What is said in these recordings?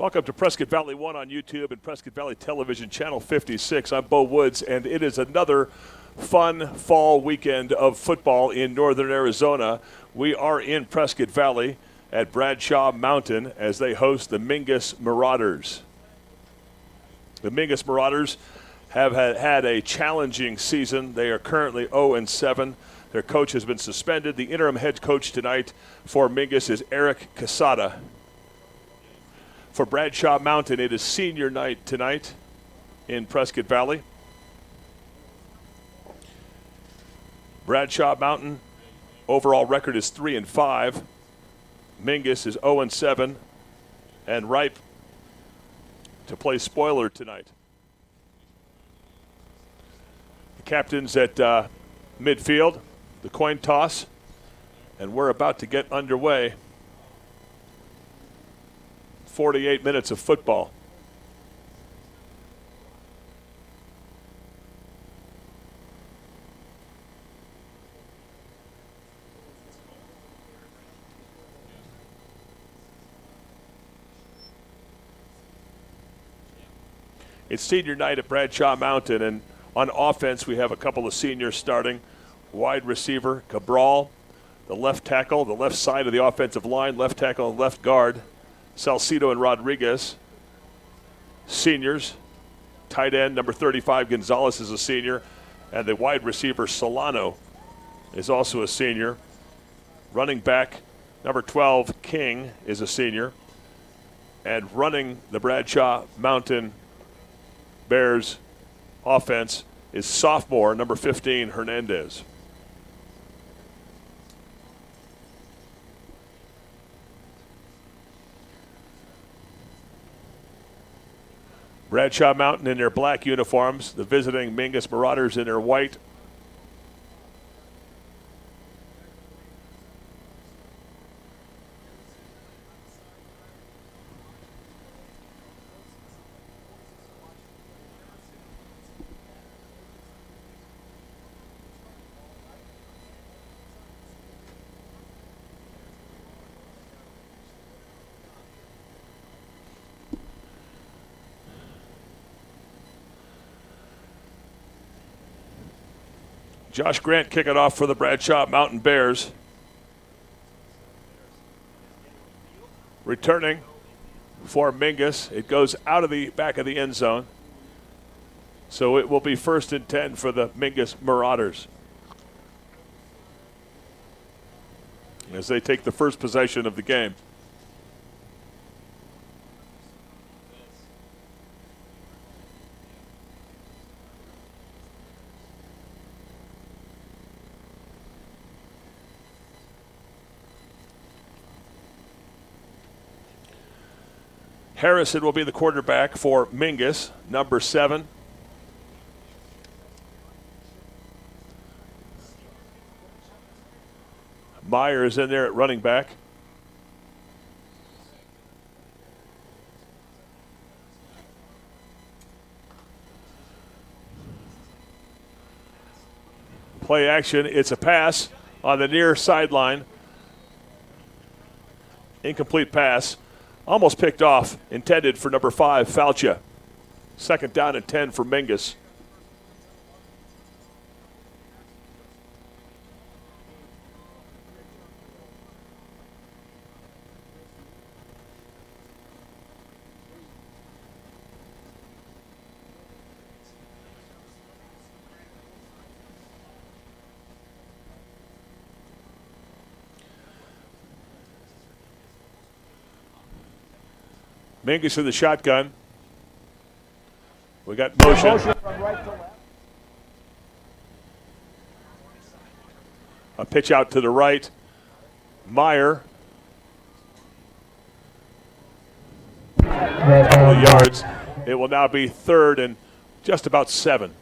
Welcome to Prescott Valley 1 on YouTube and Prescott Valley Television, Channel 56. I'm Bo Woods, and it is another fun fall weekend of football in northern Arizona. We are in Prescott Valley at Bradshaw Mountain as they host the Mingus Marauders. The Mingus Marauders have had a challenging season. They are currently 0-7. Their coach has been suspended. The interim head coach tonight for Mingus is Eric Casada. For Bradshaw Mountain, it is senior night tonight in Prescott Valley. Bradshaw Mountain overall record is 3-5. Mingus is 0-7 and ripe to play spoiler tonight. The captains at midfield, the coin toss, and we're about to get underway. 48 minutes of football. It's senior night at Bradshaw Mountain, and on offense we have a couple of seniors starting. Wide receiver Cabral, the left tackle, the left side of the offensive line, left tackle and left guard Salcido and Rodriguez, seniors. Tight end number 35 Gonzalez is a senior, and the wide receiver Solano is also a senior. Running back number 12 King is a senior, and running the Bradshaw Mountain Bears offense is sophomore number 15 Hernandez. Bradshaw Mountain in their black uniforms, the visiting Mingus Marauders in their white. Josh Grant kicking off for the Bradshaw Mountain Bears. Returning for Mingus. It goes out of the back of the end zone. So it will be 1st and 10 for the Mingus Marauders as they take the first possession of the game. Harrison will be the quarterback for Mingus, number 7. Meyer is in there at running back. Play action, it's a pass on the near sideline. Incomplete pass. Almost picked off, intended for number 5, Falcha. 2nd down and 10 for Mingus. Mingus in the shotgun. We got motion. From right to left. A pitch out to the right. Meyer. A couple of yards. It will now be 3rd and just about 7.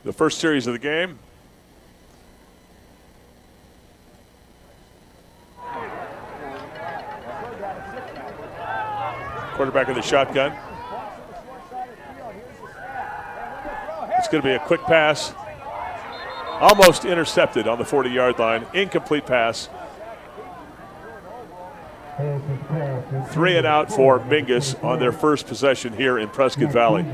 The first series of the game. Quarterback in the shotgun. It's going to be a quick pass Almost intercepted on the 40-yard line. Incomplete pass. 3 and out for Mingus on their first possession here in Prescott Valley.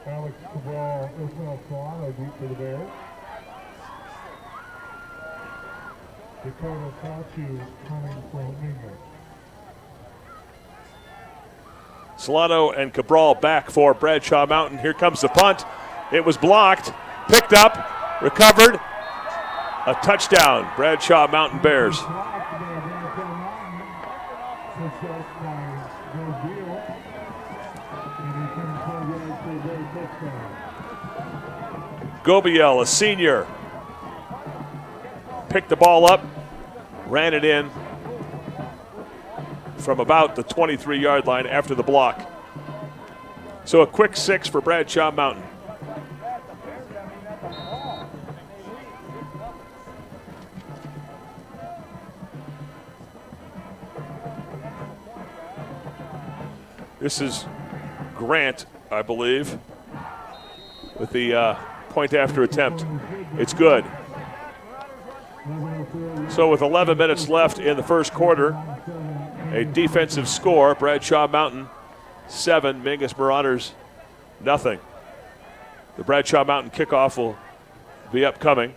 Alex Cabral, Ismael Solano deep for the Bears. Dakota Fauci coming from Mingus. Solano and Cabral back for Bradshaw Mountain. Here comes the punt. It was blocked, picked up, recovered. A touchdown, Bradshaw Mountain Bears. Gobiel, a senior, picked the ball up, ran it in from about the 23-yard line after the block. So a quick 6 for Bradshaw Mountain. This is Grant, I believe, with the point after attempt. It's good. So with 11 minutes left in the first quarter, a defensive score, Bradshaw Mountain 7, Mingus Marauders nothing. The Bradshaw Mountain kickoff will be upcoming.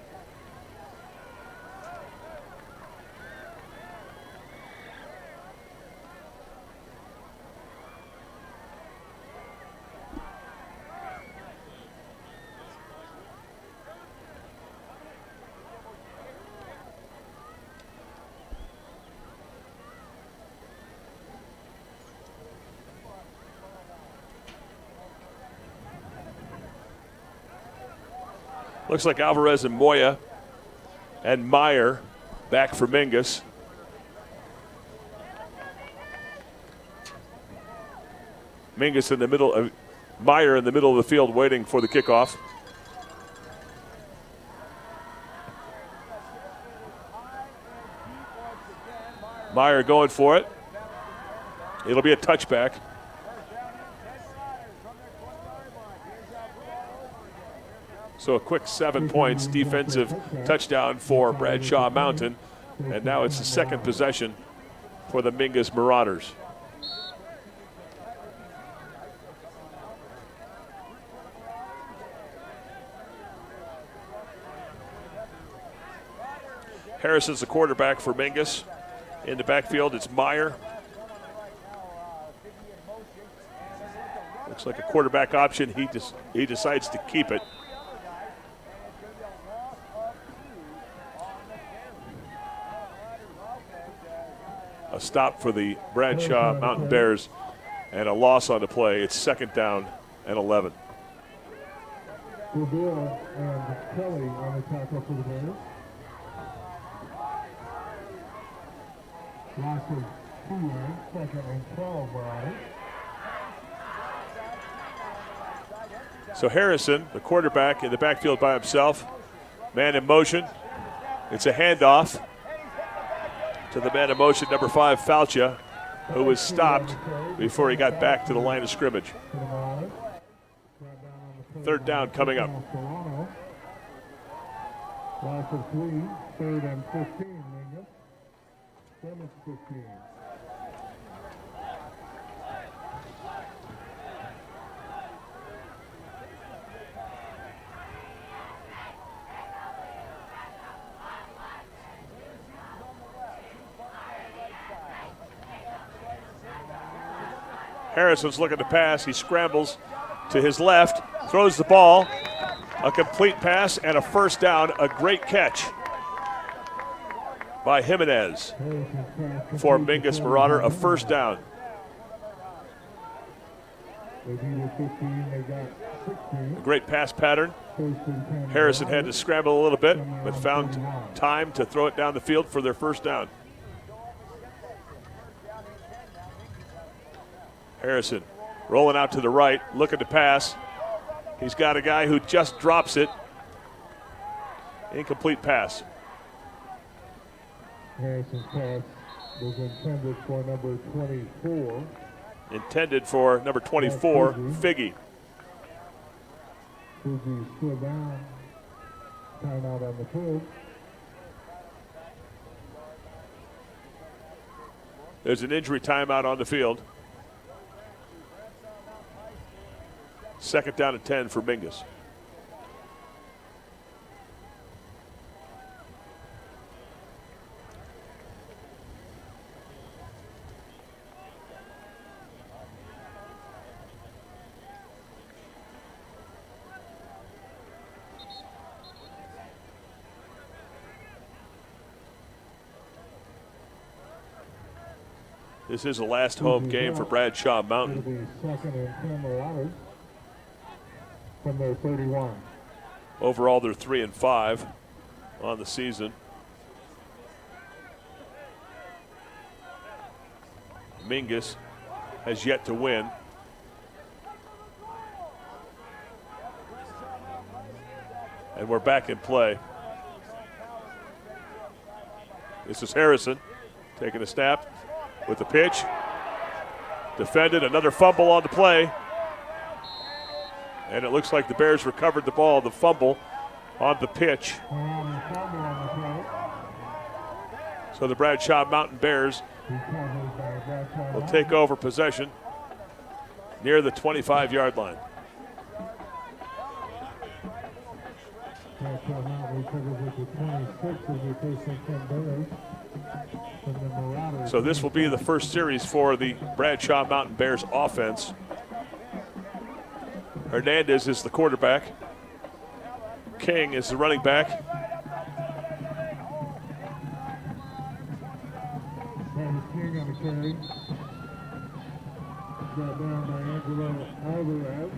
Looks like Alvarez and Moya and Meyer back for Mingus. Mingus in the middle, Meyer in the middle of the field waiting for the kickoff. Meyer going for it. It'll be a touchback. So a quick 7 points, defensive touchdown for Bradshaw Mountain. And now it's the second possession for the Mingus Marauders. Harrison's the quarterback for Mingus. In the backfield, it's Meyer. Looks like a quarterback option. He decides to keep it. A stop for the Bradshaw Mountain Bears and a loss on the play. It's second down and 11. Rubio and Kelly on the tackle for the Bears. Loss of 2 yards, second and 12 Marauders. So Harrison, the quarterback, in the backfield by himself. Man in motion. It's a handoff to the man in motion, number 5, Falcha, who was stopped before he got back to the line of scrimmage. Third down coming up. Loss of 3, third and 15, Mingus. 7-15. Harrison's looking to pass. He scrambles to his left, throws the ball, a complete pass and a first down. A great catch by Jimenez for Mingus Marauder, a first down. A great pass pattern. Harrison had to scramble a little bit, but found time to throw it down the field for their first down. Harrison rolling out to the right, looking to pass. He's got a guy who just drops it. Incomplete pass. Harrison's pass was intended for number 24. Intended for number 24, Figgy. Fuji still down. Timeout on the field. There's an injury timeout on the field. Second down and 10 for Mingus. This is the last home game for Bradshaw Mountain. It'll be second and 10 Marauders from their 31. Overall, they're 3-5 on the season. Mingus has yet to win. And we're back in play. This is Harrison taking a snap with the pitch. Defended, another fumble on the play. And it looks like the Bears recovered the ball, the fumble on the pitch. So the Bradshaw Mountain Bears will take over possession near the 25-yard line. So this will be the first series for the Bradshaw Mountain Bears offense. Hernandez is the quarterback. King is the running back. King on the carry. Brought down by Angelo Alvarez.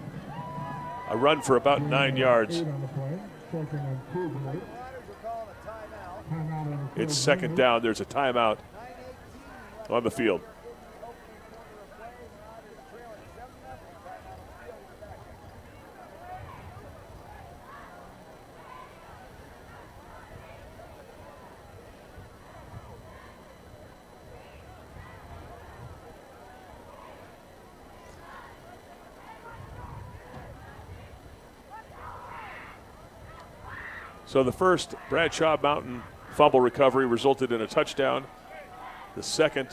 A run for about 9 yards. It's second down. There's a timeout on the field. So the first Bradshaw Mountain fumble recovery resulted in a touchdown. The second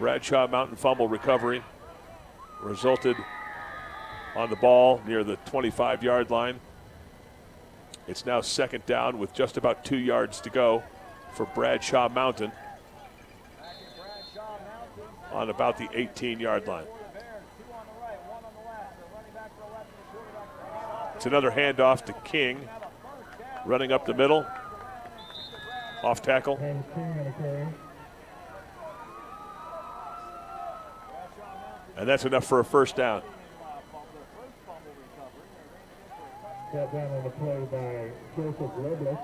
Bradshaw Mountain fumble recovery resulted on the ball near the 25-yard line. It's now second down with just about 2 yards to go for Bradshaw Mountain on about the 18-yard line. It's another handoff to King. Running up the middle. Off tackle. And that's enough for a first down. Got down on the play by Joseph Robles.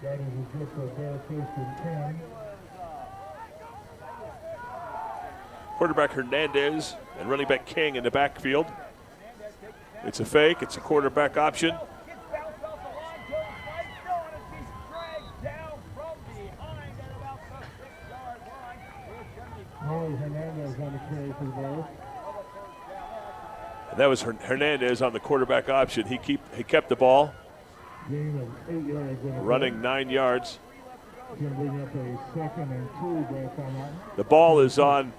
That is just a bare first and 10. Quarterback Hernandez and running back King in the backfield. It's a fake. It's a quarterback option. And that was Hernandez on the quarterback option. He kept the ball. Running 9 yards. The ball is on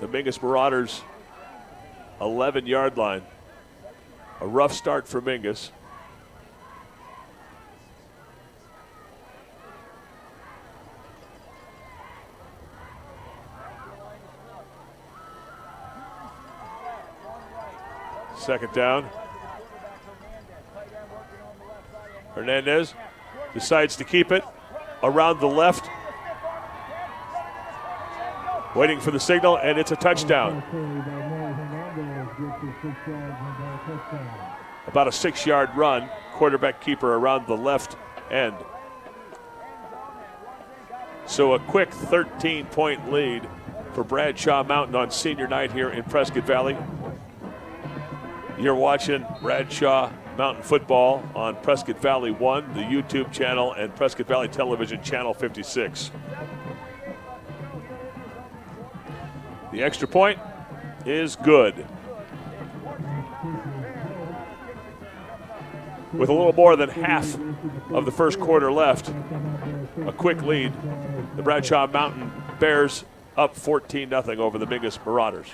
the Mingus Marauders' 11-yard line. A rough start for Mingus. Second down. Hernandez decides to keep it around the left. Waiting for the signal, and it's a touchdown. About a 6-yard run. Quarterback keeper around the left end. So a quick 13-point lead for Bradshaw Mountain on senior night here in Prescott Valley. You're watching Bradshaw Mountain Football on Prescott Valley 1, the YouTube channel, and Prescott Valley Television Channel 56. The extra point is good. With a little more than half of the first quarter left, a quick lead, the Bradshaw Mountain Bears up 14-0 over the Mingus Marauders.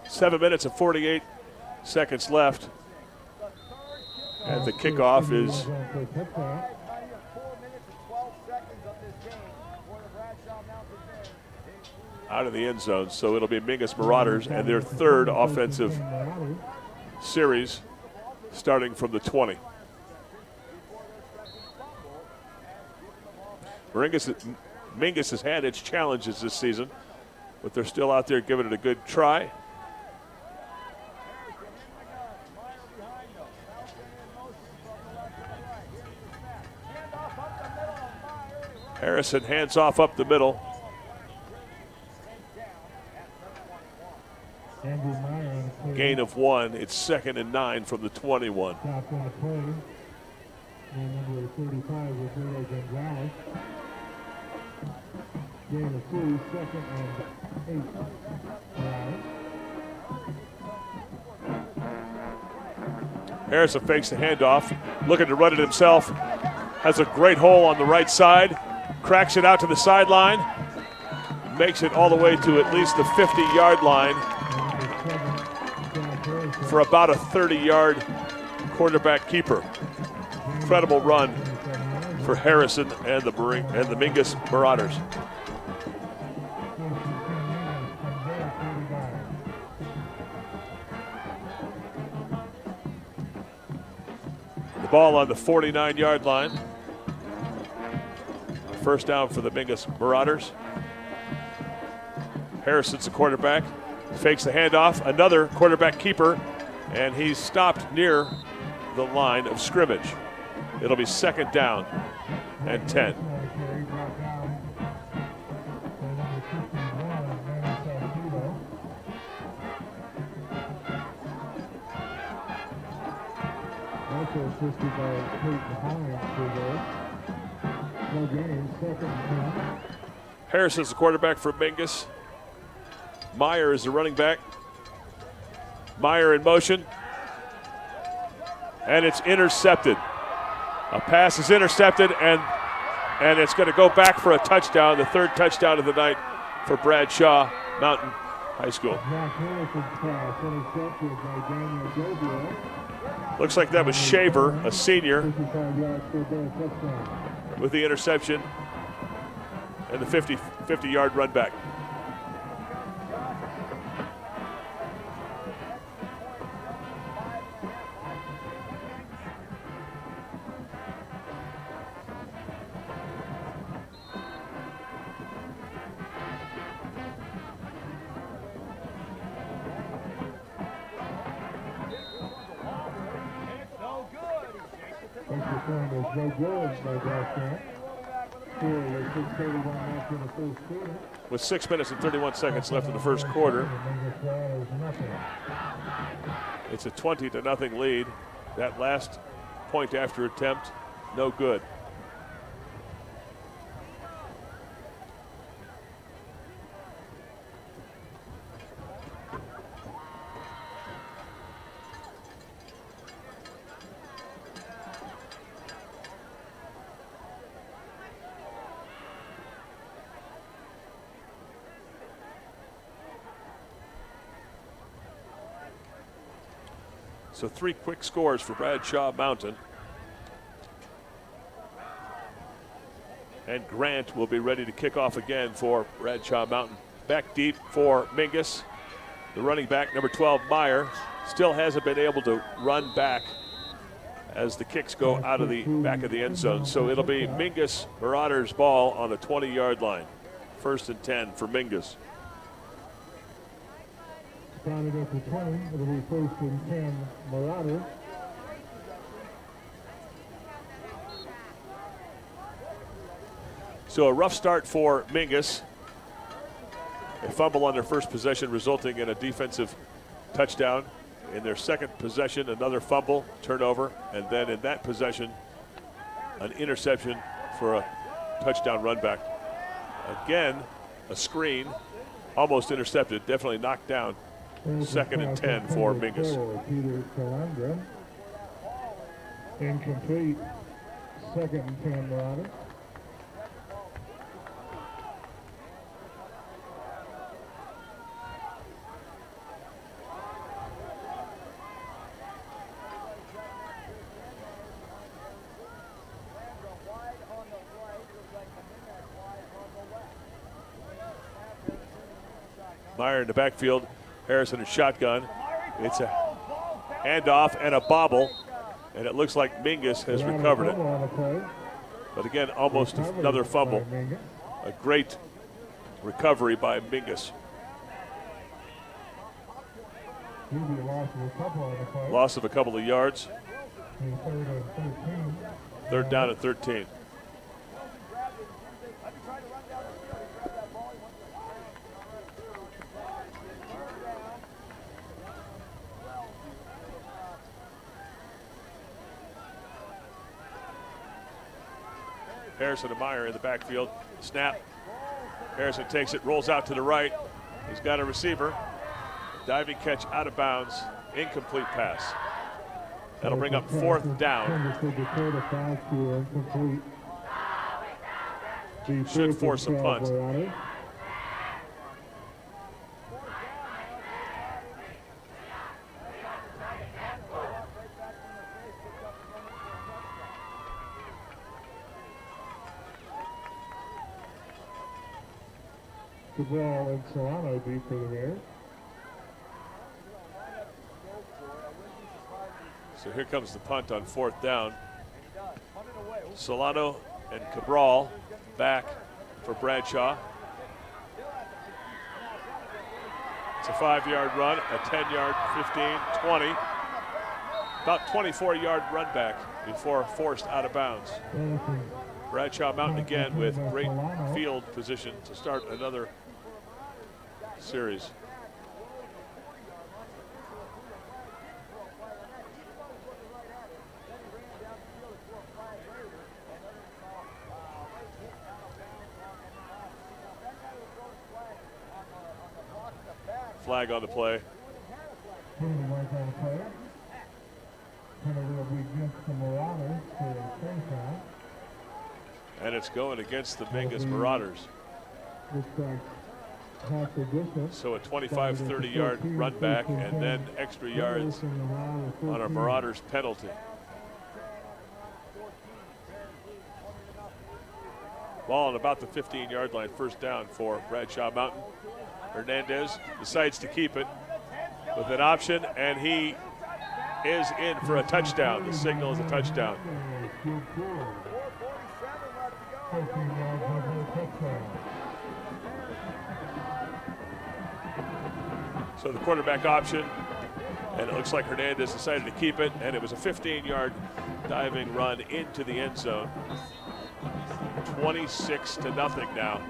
Seven minutes and 48 seconds left. And the kickoff is out of the end zone. So it'll be Mingus Marauders and their third offensive series starting from the 20. Mingus has had its challenges this season, but they're still out there giving it a good try. Harrison hands off up the middle. Gain of 1. It's 2nd and 9 from the 21. Gain of 2, 2nd and 8. Harrison fakes the handoff, looking to run it himself. Has a great hole on the right side. Cracks it out to the sideline. Makes it all the way to at least the 50-yard line for about a 30-yard quarterback keeper. Incredible run for Harrison and the Mingus Marauders. The ball on the 49-yard line. First down for the Mingus Marauders. Harrison's the quarterback. Fakes the handoff. Another quarterback keeper, and he's stopped near the line of scrimmage. It'll be 2nd down and 10. Also assisted by Peyton Hines. No gain, 2nd and 10. Harrison's the quarterback for Mingus. Meyer is the running back. Meyer in motion. And it's intercepted. A pass is intercepted, and it's going to go back for a touchdown, the 3rd touchdown of the night for Bradshaw Mountain High School. Looks like that was Shaver, a senior, with the interception and the 50-yard run back. With 6 minutes and 31 seconds left in the first quarter, it's a 20-0 lead. That last point after attempt, no good. So 3 quick scores for Bradshaw Mountain. And Grant will be ready to kick off again for Bradshaw Mountain. Back deep for Mingus. The running back, number 12, Meyer, still hasn't been able to run back as the kicks go out of the back of the end zone. So it'll be Mingus Marauders ball on the 20-yard line. 1st and 10 for Mingus. Started at the 20, it'll be 1st and 10 Marauders. So a rough start for Mingus. A fumble on their first possession resulting in a defensive touchdown. In their second possession, another fumble, turnover, and then in that possession, an interception for a touchdown run back. Again, a screen, almost intercepted, definitely knocked down. 2nd and 10 for Mingus. Peter Calandra. Incomplete. 2nd and 10 Marauders. Meyer in the backfield, Harrison in shotgun. It's a handoff and a bobble, and it looks like Mingus has recovered it. But again, almost another fumble. A great recovery by Mingus. Loss of a couple of yards. 3rd down at 13. Harrison and Meyer in the backfield. Snap. Harrison takes it, rolls out to the right. He's got a receiver. Diving catch out of bounds. Incomplete pass. That'll bring up 4th down. Should force a punt. Cabral and Solano deep for the Bears. So here comes the punt on 4th down. Solano and Cabral back for Bradshaw. It's a 5-yard run, a 10-yard, 15, 20. About 24-yard run back before forced out of bounds. Bradshaw Mountain again with great field position to start another series. Flag on the play. And it's going against the Mingus Marauders. So a 25, 30-yard run back and then extra yards on a Marauders penalty. Ball on about the 15-yard line, 1st down for Bradshaw Mountain. Hernandez decides to keep it with an option, and he is in for a touchdown. The signal is a touchdown. So the quarterback option, and it looks like Hernandez decided to keep it, and it was a 15-yard diving run into the end zone. 26-0 now,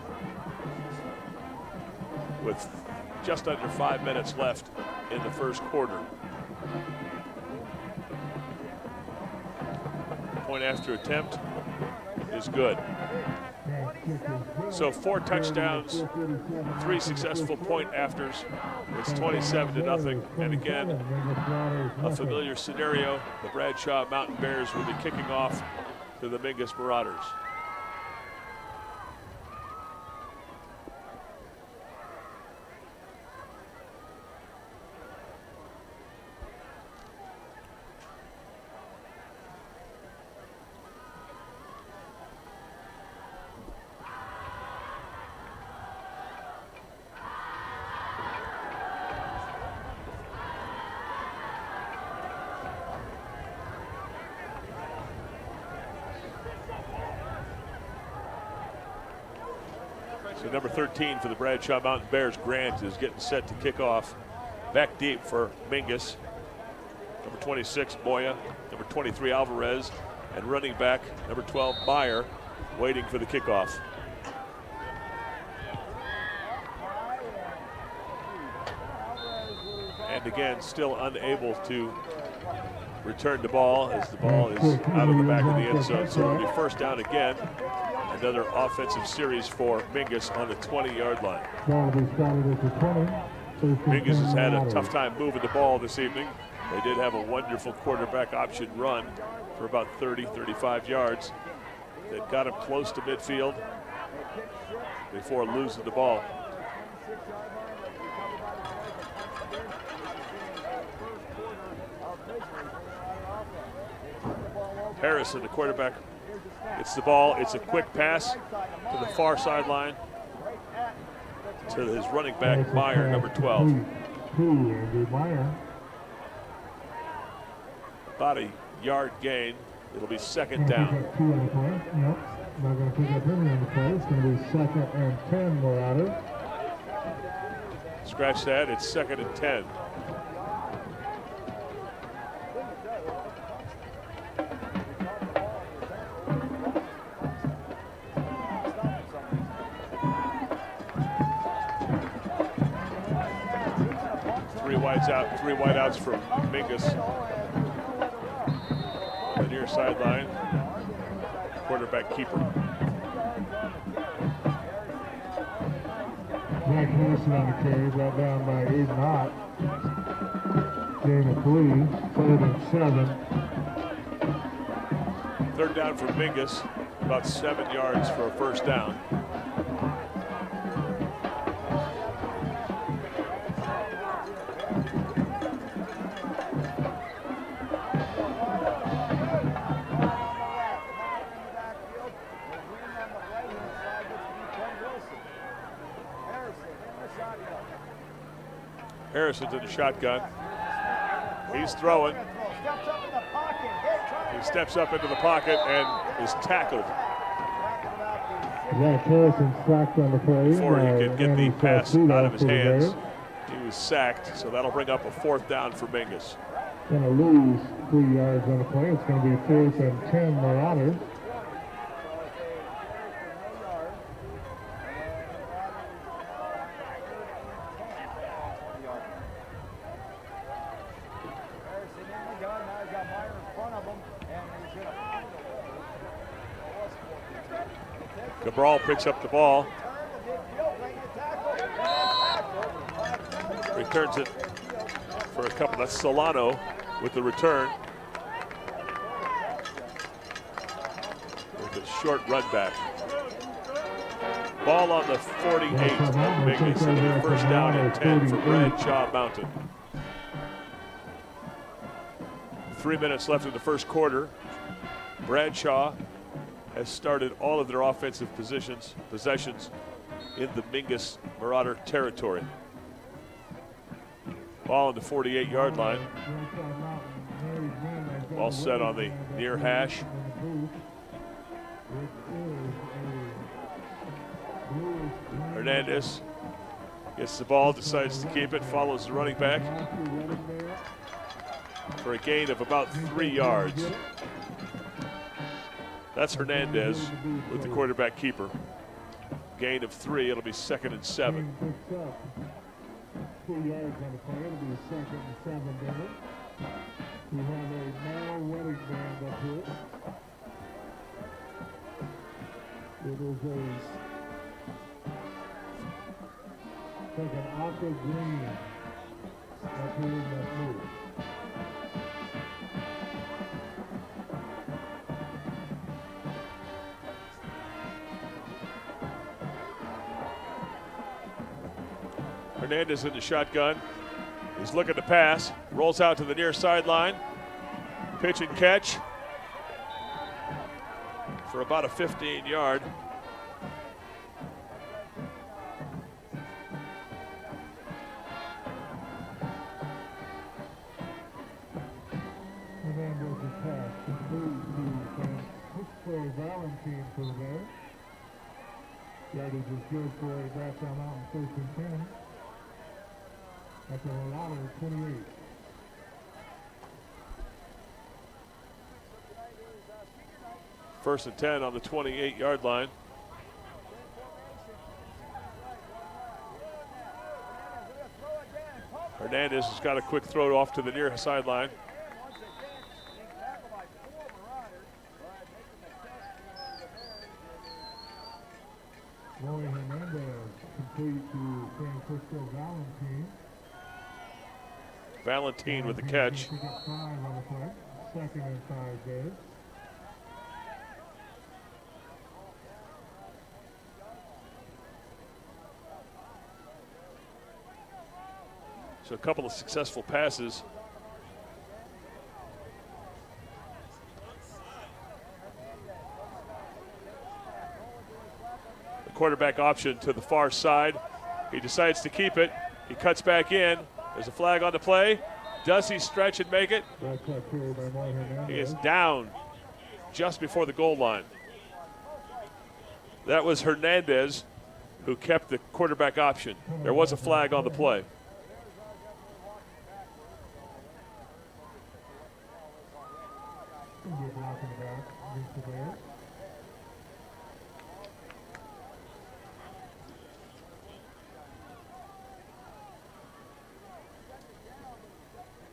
with just under 5 minutes left in the first quarter. Point after attempt is good. So 4 touchdowns, 3 successful point afters. It's 27-0. And again, a familiar scenario. The Bradshaw Mountain Bears will be kicking off to the Mingus Marauders. So number 13 for the Bradshaw Mountain Bears, Grant, is getting set to kick off. Back deep for Mingus. Number 26, Moya. Number 23, Alvarez. And running back, number 12, Meyer, waiting for the kickoff. And again, still unable to return the ball as the ball is out of the back of the end zone. So it'll be first down again. Another offensive series for Mingus on the 20-yard line. Mingus has had a tough time moving the ball this evening. They did have a wonderful quarterback option run for about 30, 35 yards that got him close to midfield before losing the ball. Harrison, the quarterback, gets the ball. It's a quick pass to the far sideline to his running back, Meyer, number 12. About a yard gain. It'll be second down. Not going to pick up any on the play. It's going to be 2nd and 10, Marauder. Scratch that. It's 2nd and 10. Three wideouts from Mingus on the near sideline. Quarterback keeper. Jack Harrison on the carry, brought down by Aiden Hott. Gain of 3, 3rd and 7. Third down for Mingus, about 7 yards for a first down. Harrison's in the shotgun. He's throwing. He steps up into the pocket and is tackled. Jack Harrison sacked on the play. Before he could get the pass out of his hands, he was sacked, so that'll bring up a 4th down for Mingus. Going to lose 3 yards on the play. It's going to be 4th and 10, Marauders. Cabral picks up the ball. Returns it for a couple. That's Solano with the return. With a short run back. Ball on the 48 of Mingus. It'll be first down and 10 for Bradshaw Mountain. 3 minutes left in the first quarter. Bradshaw has started all of their offensive possessions in the Mingus Marauder territory. Ball on the 48-yard line. Ball set on the near hash. Hernandez gets the ball, decides to keep it, follows the running back for a gain of about 3 yards. That's Hernandez with the quarterback keeper. Gain of 3, it'll be 2nd and 7. 2 yards on the play, it'll be 2nd and 7, David. We have a narrow wedding band up here. It is like an aqua green up here in that blue. Hernandez in the shotgun. He's looking to pass. Rolls out to the near sideline. Pitch and catch for about a 15-yard. Hernandez is pass. Complete to Valentine for there. Yardage is good for a Bradshaw Mountain 1st and 10. At the Rolado 28. First and 10 on the 28-yard line. Hernandez has got a quick throw off to the near sideline. Roy Hernandez complete to San Francisco Valentine. Valentine with the catch. Second and 5 there. So a couple of successful passes. The quarterback option to the far side. He decides to keep it. He cuts back in. There's a flag on the play. Does he stretch and make it? He is down just before the goal line. That was Hernandez who kept the quarterback option. There was a flag on the play.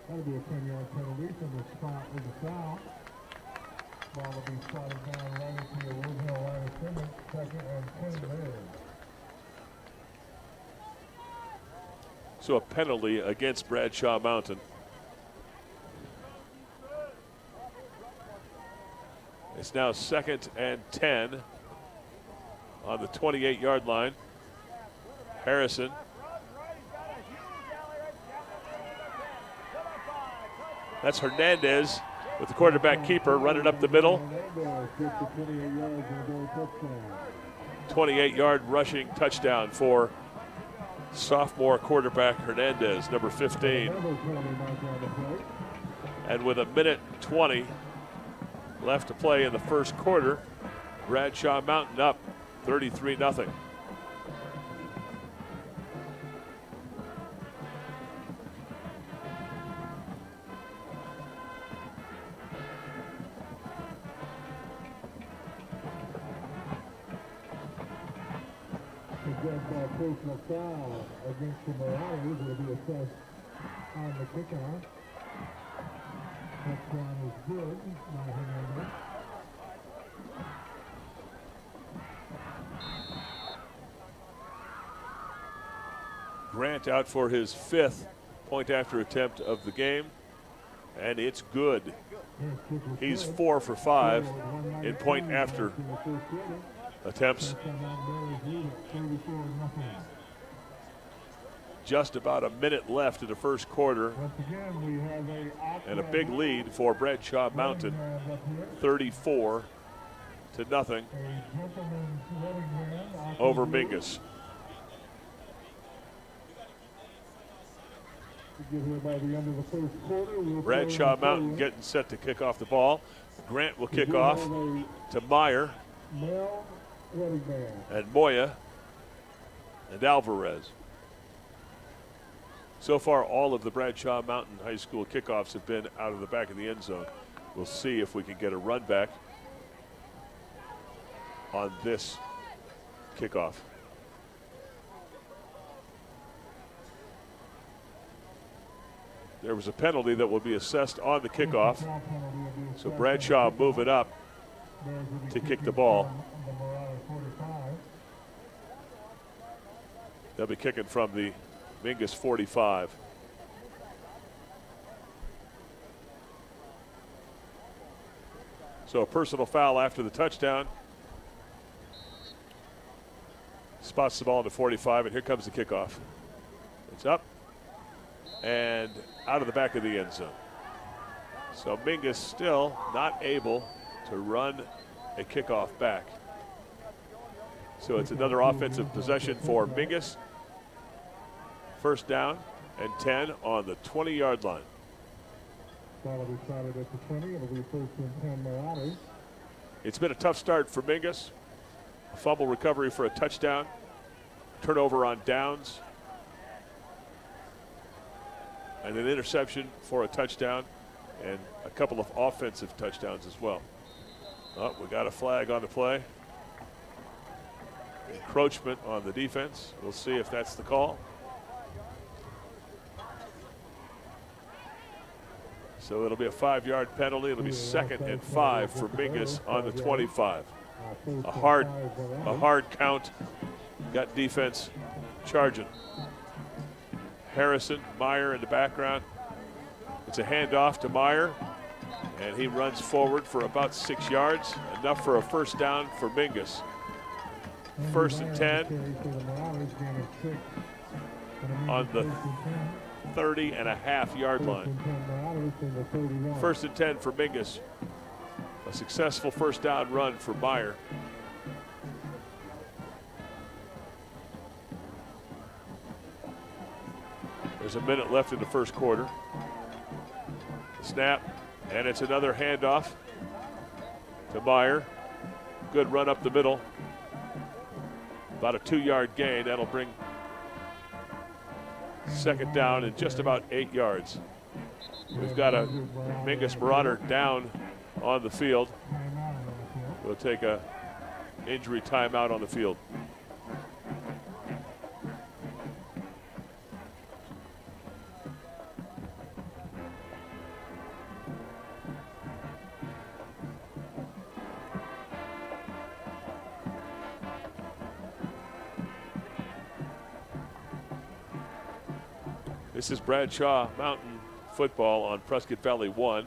That'll be a 10-yard penalty from the spot with the foul. Ball will be spotted down right into the original line of scrimmage. 2nd and 10 there. So a penalty against Bradshaw Mountain. It's now 2nd and 10 on the 28-yard line. Harrison. That's Hernandez with the quarterback keeper running up the middle. 28-yard rushing touchdown for sophomore quarterback Hernandez, number 15. And with 1:20 left to play in the first quarter, Bradshaw Mountain up 33-0. Personal foul against the Marauders will be assessed on the kickoff. Touchdown is good by Hernandez. Grant out for his 5th point after attempt of the game, and it's good. He's 4 for 5 in point after attempts. Just about a minute left in the first quarter, and a big lead for Bradshaw Mountain, 34-0 over Mingus. Bradshaw Mountain getting set to kick off the ball. Grant will kick off to Meyer and Moya and Alvarez. So far, all of the Bradshaw Mountain High School kickoffs have been out of the back of the end zone. We'll see if we can get a run back on this kickoff. There was a penalty that will be assessed on the kickoff. So Bradshaw moving up to kick the ball. They'll be kicking from the Mingus 45. So a personal foul after the touchdown. Spots the ball in the 45, and here comes the kickoff. It's up and out of the back of the end zone. So Mingus still not able to run a kickoff back. So it's another offensive possession for Mingus. First down and 10 on the 20-yard line. Ball will be started at the 20. It'll be 1st and 10 Marauders. It's been a tough start for Mingus. A fumble recovery for a touchdown. turnover on downs, and an interception for a touchdown, and a couple of offensive touchdowns as well. Oh, we got a flag on the play. Encroachment on the defense. We'll see if that's the call. So it'll be a 5-yard penalty. It'll be 2nd and 5 for Mingus on the 25. A hard count. Got defense charging. Harrison, Meyer in the background. It's a handoff to Meyer, and he runs forward for about 6 yards, enough for a first down for Mingus. 1st and 10 on the 30.5-yard line. 1st and 10 for Mingus. A successful first down run for Meyer. There's a minute left in the first quarter. Snap, and it's another handoff to Meyer. Good run up the middle. About a 2-yard gain. That'll bring 2nd down and just about 8 yards. We've got a Mingus Marauder down on the field. We'll take a injury timeout on the field. This is Bradshaw Mountain football on Prescott Valley 1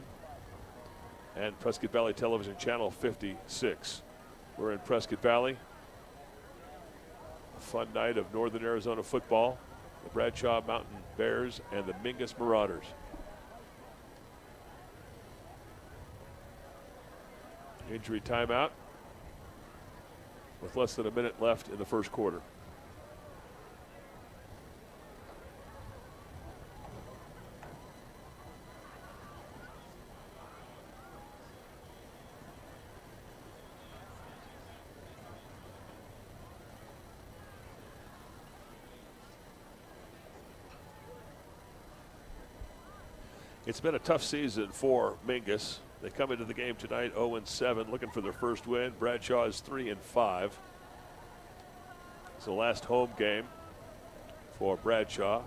and Prescott Valley Television Channel 56. We're in Prescott Valley. A fun night of Northern Arizona football. The Bradshaw Mountain Bears and the Mingus Marauders. Injury timeout with less than a minute left in the first quarter. It's been a tough season for Mingus. They come into the game tonight 0-7, looking for their first win. Bradshaw is 3-5. It's the last home game for Bradshaw.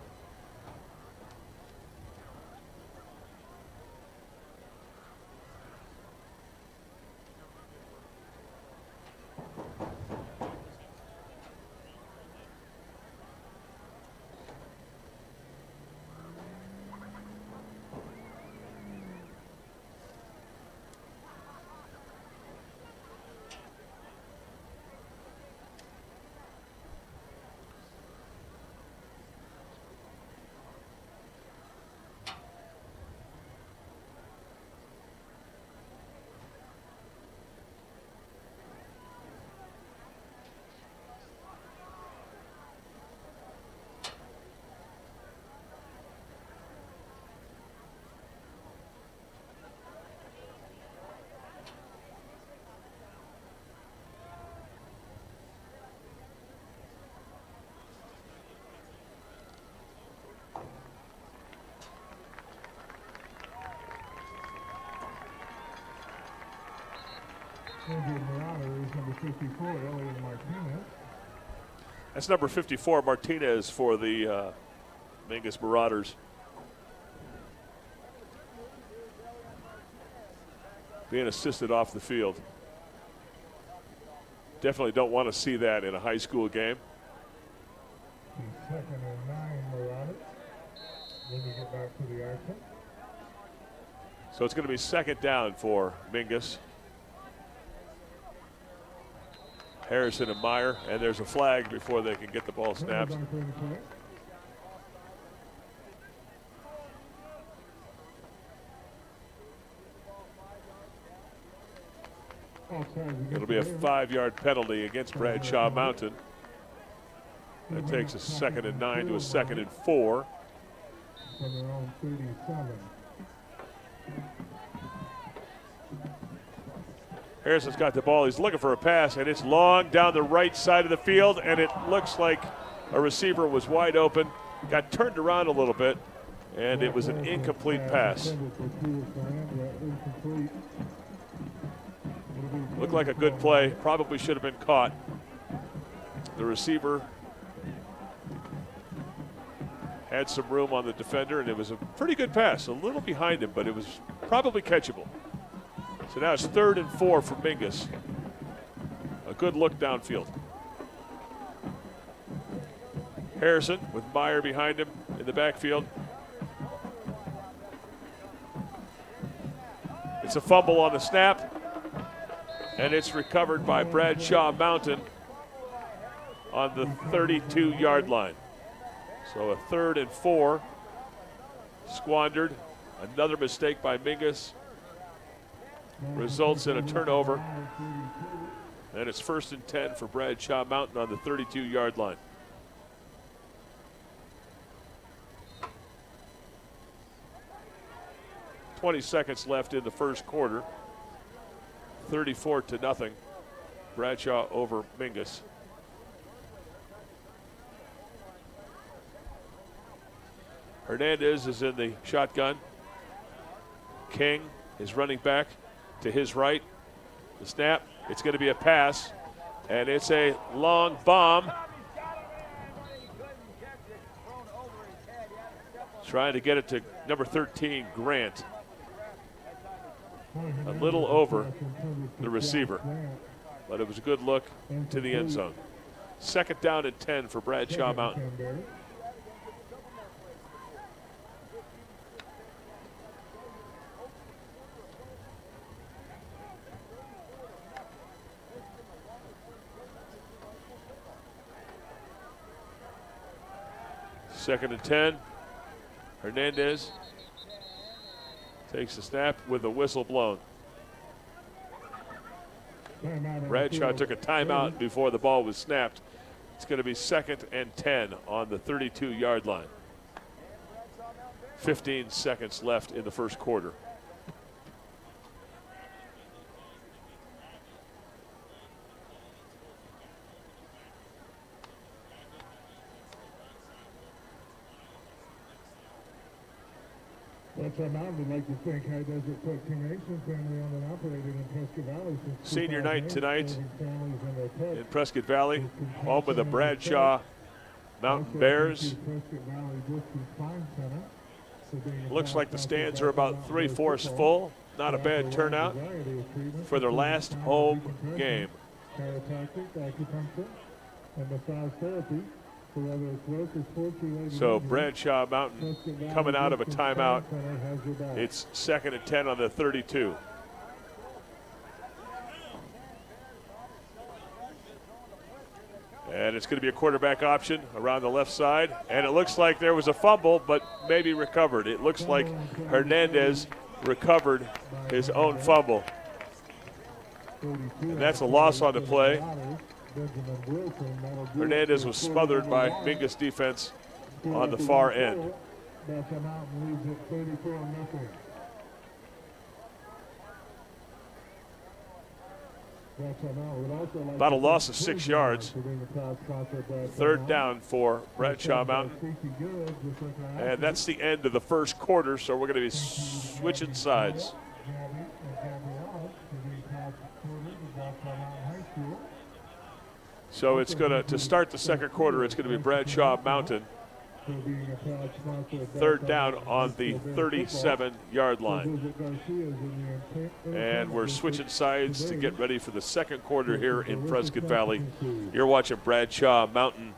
That's number 54, Martinez, for the Mingus Marauders. Being assisted off the field. Definitely don't want to see that in a high school game. 2nd and 9, Marauders. Then you get back to the action. So it's going to be 2nd down for Mingus. Harrison and Meyer, and there's a flag before they can get the ball snapped. It'll be a 5-yard penalty against Bradshaw Mountain. That takes a 2nd and 9 to a 2nd and 4. From their own 37. Harrison's got the ball. He's looking for a pass, and it's long down the right side of the field, and it looks like A receiver was wide open, got turned around a little bit, and it was an incomplete pass. Looked like a good play, probably should have been caught. The receiver had some room on the defender, and it was a pretty good pass. A little behind him, but it was probably catchable. So now it's 3rd and 4 for Mingus. A good look downfield. Harrison with Meyer behind him in the backfield. It's a fumble on the snap, and it's recovered by Bradshaw Mountain on the 32-yard line. So a 3rd and 4 squandered. Another mistake by Mingus results in a turnover. And it's 1st and 10 for Bradshaw Mountain on the 32-yard line. "20 seconds left in the first quarter. 34-0. Bradshaw over Mingus. Hernandez is in the shotgun. King is running back to his right. The snap, it's going to be a pass, and it's a long bomb. Trying to get it to number 13, Grant. A little over the receiver, but it was a good look to the end zone. 2nd down and 10 for Bradshaw Mountain. Second and 10. Hernandez takes the snap with the whistle blown. Bradshaw took a timeout before the ball was snapped. It's going to be 2nd and 10 on the 32-yard line. 15 seconds left in the first quarter. Bradshaw Mountain would like to thank High Desert Truck Team Nation, family owned and operated in Prescott Valley since Senior night 2008, tonight serving families and their pets. in Prescott Valley, home of the Bradshaw Mountain Bears. Prescott Valley District Fine Center for being a Looks proud like the sponsor of stands are about Bradshaw 3/4 football. full. Not a They bad offer a turnout wide variety of treatments, for their including last sound home decompression, game. chiropractic, acupuncture, and massage therapy for whether it's work or sports-related So injuries. Bradshaw Mountain Prescott Valley coming out of a District timeout. Fine Center has your back. It's 2nd and 10 on the 32. And it's going to be a quarterback option around the left side. And it looks like there was a fumble, but maybe recovered. It looks like Hernandez recovered his own fumble. And that's a loss on the play. Hernandez was smothered by Mingus defense on the far end. Bradshaw Mountain leads at 34-0. About a loss of 6 yards. 3rd down for Bradshaw Mountain. And that's the end of the first quarter, so we're going to be switching sides. So it's going to start the second quarter, it's going to be Bradshaw Mountain. 3rd down on the 37-yard line. And we're switching sides to get ready for the second quarter here in Prescott Valley. You're watching Bradshaw Mountain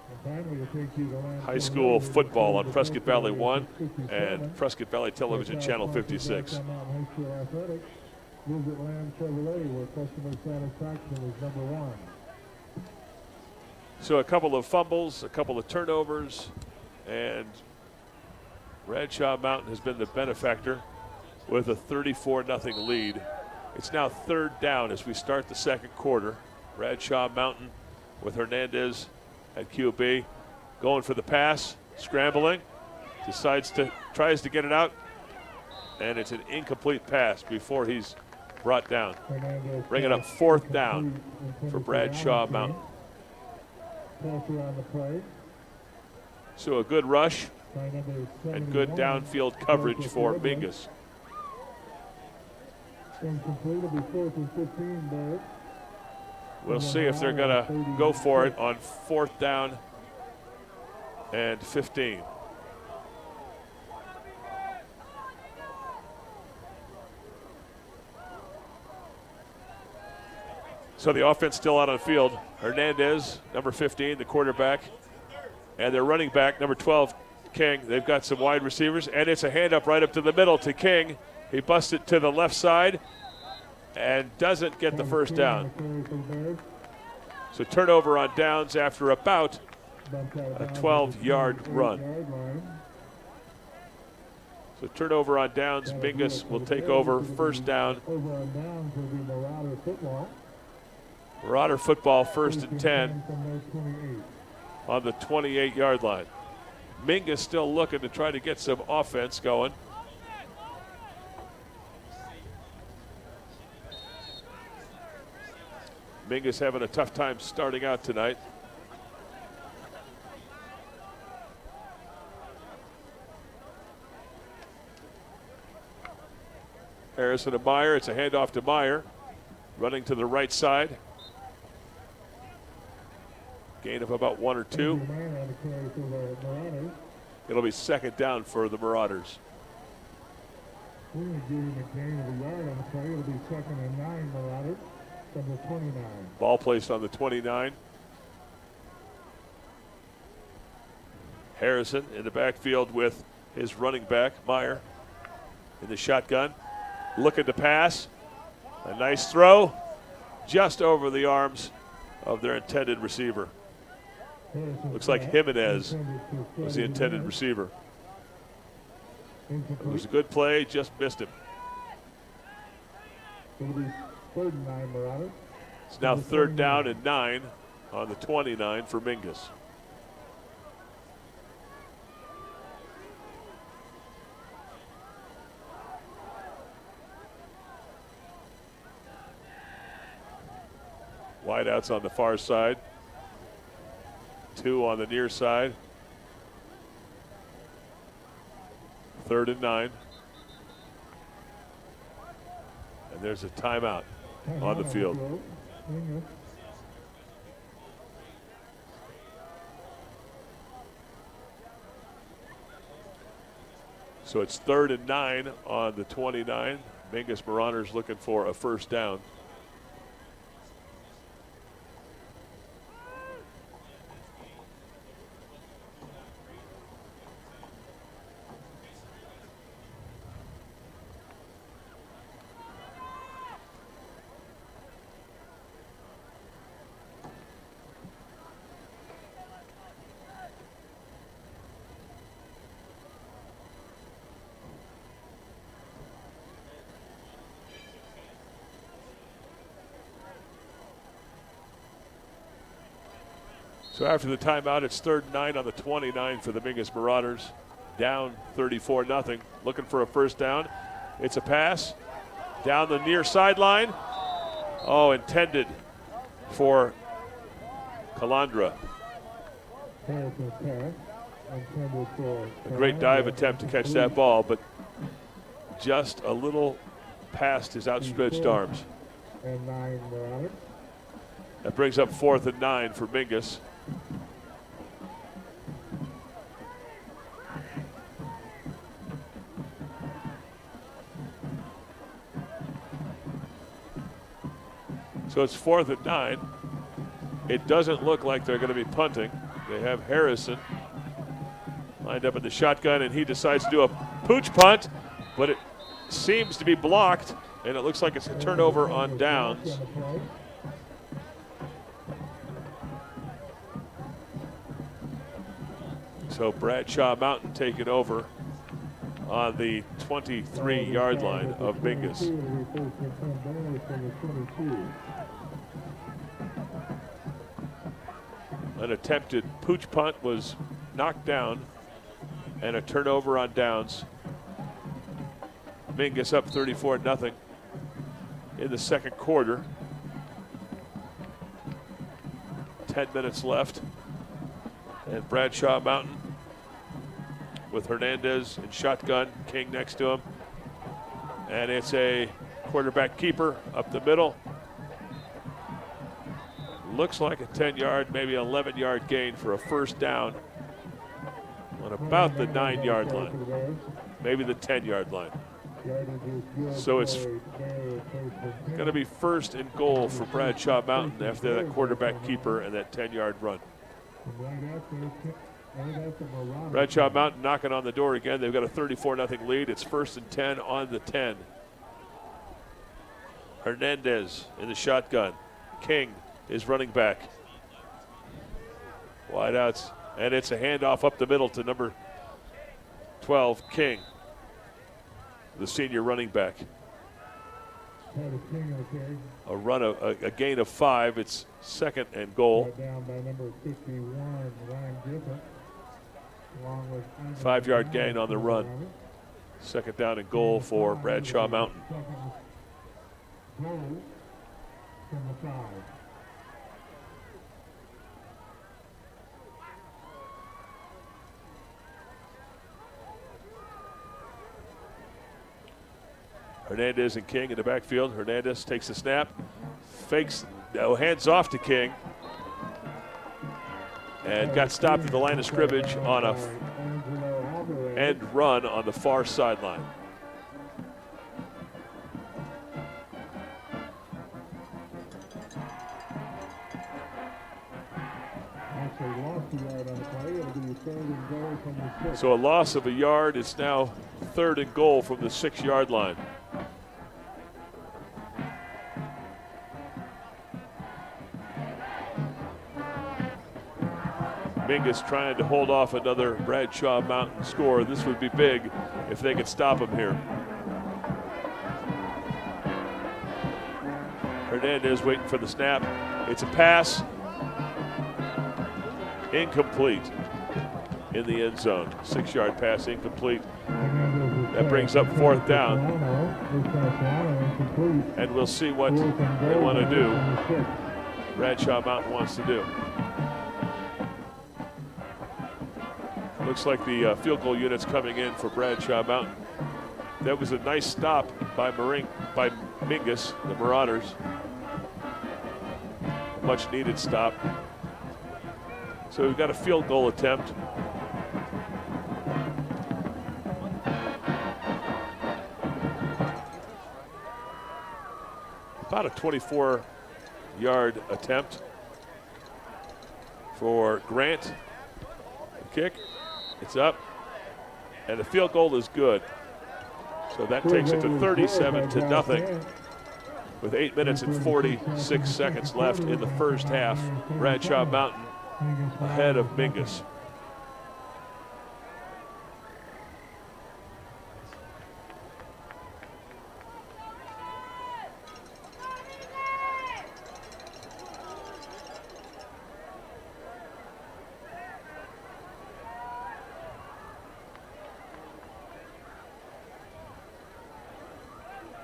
High School football on Prescott Valley 1 and Prescott Valley Television Channel 56. Visit Lamb Chevrolet, where customer satisfaction is #1. So a couple of fumbles, a couple of turnovers, and Bradshaw Mountain has been the benefactor with a 34-0 lead. It's now 3rd down as we start the second quarter. Bradshaw Mountain with Hernandez at QB, going for the pass, scrambling, tries to get it out, and it's an incomplete pass before he's brought down. Bringing up 4th down for Bradshaw Mountain. Pressure on the play. So a good rush by number and good 71. downfield coverage for Mingus. Incomplete, will be 4th and 15, Barrett. We'll see if they're going to go for it on 4th down and 15. So the offense still out on the field. Hernandez, number 15, the quarterback, and their running back, number 12, King. They've got some wide receivers, and it's a hand up right up to the middle to King. He busts it to the left side and doesn't get the first down. So turnover on downs after about a 12-yard run. So turnover on downs. Mingus will take over first down. Over on downs will be Marauder football. Marauder football, 1st and 10 From their 28. on the 28-yard line. Mingus still looking to try to get some offense going. Mingus having a tough time starting out tonight. Harrison to Meyer. It's a handoff to Meyer. Running to the right side. Gain of about 1 or 2. It'll be 2nd down for the Marauders. We're going to give him a gain of a yard on the play. It'll be 2nd and 9, Marauders, from the 29. Ball placed on the 29. Harrison in the backfield with his running back, Meyer, in the shotgun. Looking to pass. A nice throw just over the arms of their intended receiver. Looks like Jimenez was the intended receiver. It was a good play, just missed him. It'll be 3rd and 9, Marauders. It's now 3rd down and 9 on the 29 for Mingus. Wideouts on the far side. 2 on the near side. 3rd and 9. And there's a timeout on the field. So it's 3rd and 9 on the 29. Mingus Marauders looking for a first down. So after the timeout, it's 3rd and 9 on the 29 for the Mingus Marauders. Down 34-0. Looking for a first down. It's a pass down the near sideline. Oh, intended for Calandra. A great dive attempt to catch that ball, but just a little past his outstretched arms. And 9, Marauders. That brings up 4th and 9 for Mingus. So it's 4th and 9. It doesn't look like they're going to be punting. They have Harrison lined up in the shotgun, and he decides to do a pooch punt, but it seems to be blocked, and it looks like it's a turnover on downs. So Bradshaw Mountain taking over on the 23-yard line of Mingus. An attempted pooch punt was knocked down, and a turnover on downs. Mingus up 34-0 in the 2nd quarter. 10 minutes left, and Bradshaw Mountain with Hernandez in shotgun, King next to him. And it's a quarterback keeper up the middle. Looks like a 10-yard, maybe 11-yard gain for a first down on about the 9-yard line, maybe the 10-yard line. So it's going to be first and goal for Bradshaw Mountain after that quarterback keeper and that 10-yard run. Bradshaw Mountain knocking on the door again. They've got a 34-0 lead. It's 1st and 10 on the 10. Hernandez in the shotgun. King is running back. Wideouts, and it's a handoff up the middle to number 12, King, the senior running back. A gain of 5. It's 2nd and goal. 5-yard gain on the run. 2nd down and goal for Bradshaw Mountain. Hernandez and King in the backfield. Hernandez takes the snap, fakes, hands off to King, and got stopped at the line of scrimmage on a end run on the far sideline. So a loss of a yard. It's now 3rd and goal from the 6-yard line. Mingus trying to hold off another Bradshaw Mountain score. This would be big if they could stop him here. Hernandez waiting for the snap. It's a pass. Incomplete in the end zone. 6-yard pass incomplete. That brings up 4th down. And we'll see what they want to do. Bradshaw Mountain wants to do. Looks like the field goal unit's coming in for Bradshaw Mountain. That was a nice stop by Mingus, the Marauders. Much needed stop. So we've got a field goal attempt. About a 24-yard attempt for Grant. The kick. It's up, and the field goal is good. So that takes it to 37-0 with 8 minutes and 46 seconds left in the first half. Bradshaw Mountain ahead of Mingus.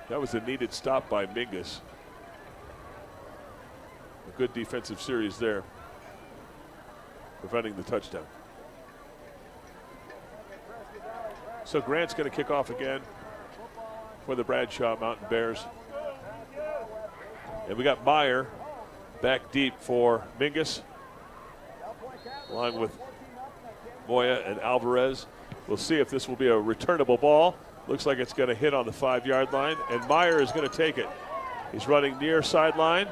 That was a needed stop by Mingus. A good defensive series there, preventing the touchdown. So Grant's going to kick off again for the Bradshaw Mountain Bears. And we got Meyer back deep for Mingus, along with Moya and Alvarez. We'll see if this will be a returnable ball. Looks like it's going to hit on the 5-yard line, and Meyer is going to take it. He's running near sideline.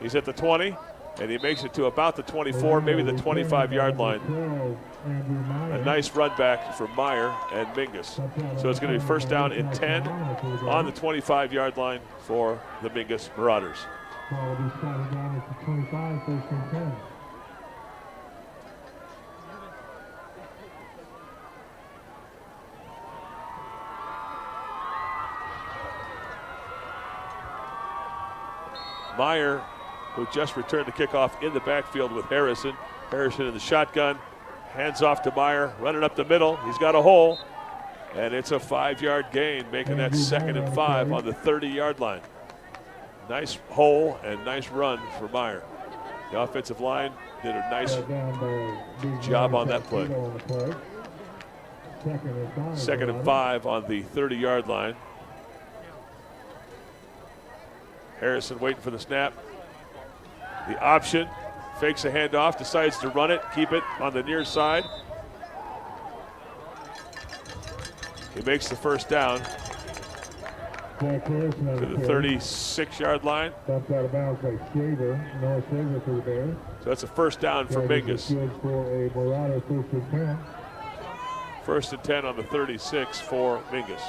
He's at the 20, and he makes it to about the 24, maybe the 25-yard line. A nice run back for Meyer and Mingus. So it's going to be 1st down and 10 on the 25-yard line for the Mingus Marauders. Meyer, who just returned the kickoff in the backfield with Harrison. Harrison in the shotgun, hands off to Meyer, running up the middle. He's got a hole, and it's a 5-yard gain, making that 2nd and 5 on the 30-yard line. Nice hole and nice run for Meyer. The offensive line did a nice job on that play. Second and 5 on the 30-yard line. Harrison waiting for the snap. The option, fakes a handoff, decides to run it, keep it on the near side. He makes the first down to the 36-yard line. Bumped out of bounds by Shaver. Noah Shaver for the Bears. So that's a first down for Mingus. For a Marauder first and 10. First and 10 on the 36 for Mingus.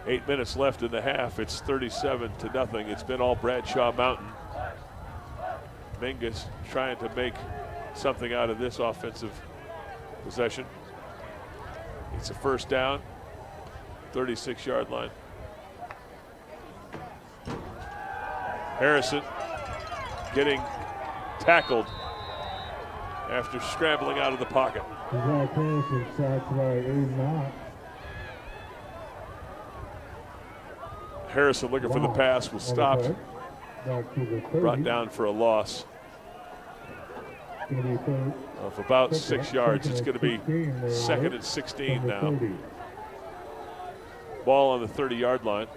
Eight minutes left in the half. It's 37-0. It's been all Bradshaw Mountain. Mingus trying to make something out of this offensive possession. It's a first down, 36-yard line. Harrison getting tackled after scrambling out of the pocket. Zach Harrison sacked by Aiden Knott. Harrison looking for the pass was stopped, brought down for a loss of about 6 yards. It's going to be second and 16 now. Ball on the 30-yard line.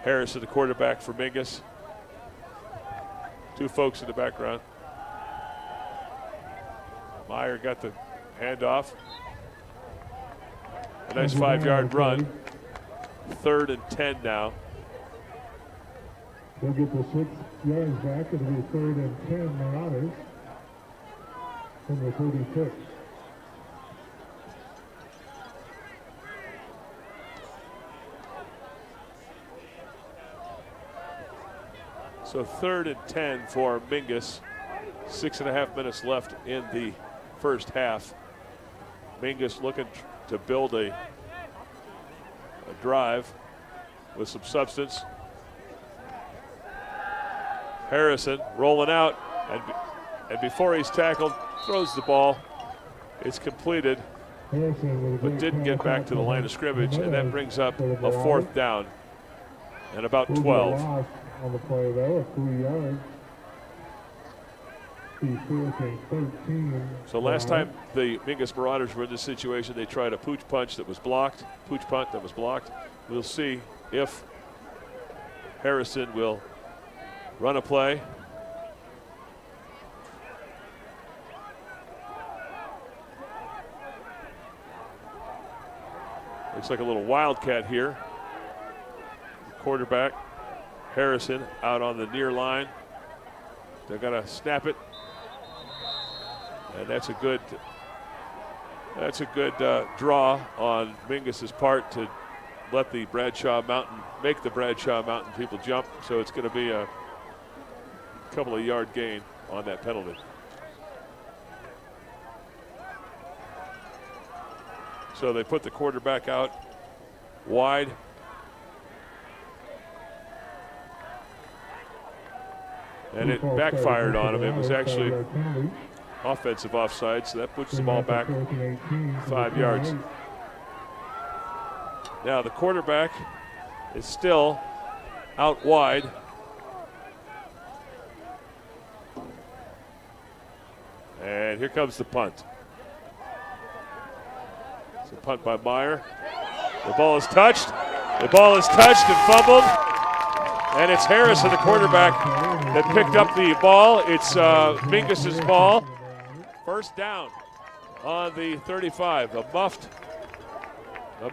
Harrison, the quarterback for Mingus. Two folks in the background. Meyer got the handoff. A nice 5-yard run. 3rd and 10 now. They'll get the 6 yards back. It'll be 3rd and 10 Marauders from the 36. So 3rd and 10 for Mingus. 6.5 minutes left in the first half. Mingus looking to build a drive with some substance. Harrison rolling out, and before he's tackled, throws the ball. It's completed, but didn't get back to the line of scrimmage, and that brings up a 4th down and about 12. On the play though, 3 yards. So last time the Mingus Marauders were in this situation, they tried a pooch punt that was blocked. We'll see if Harrison will run a play. Looks like a little wildcat here. Quarterback Harrison out on the near line. They're going to snap it. And that's a good draw on Mingus's part to let the Bradshaw Mountain, make the Bradshaw Mountain people jump. So it's going to be a couple of yard gain on that penalty. So they put the quarterback out wide. And it backfired on him. It was actually offensive offside, so that puts the ball back 5 yards. Now the quarterback is still out wide. And here comes the punt. It's a punt by Meyer. The ball is touched. The ball is touched and fumbled. And it's Harrison, the quarterback, that picked up the ball. It's Mingus's ball. First down on the 35. A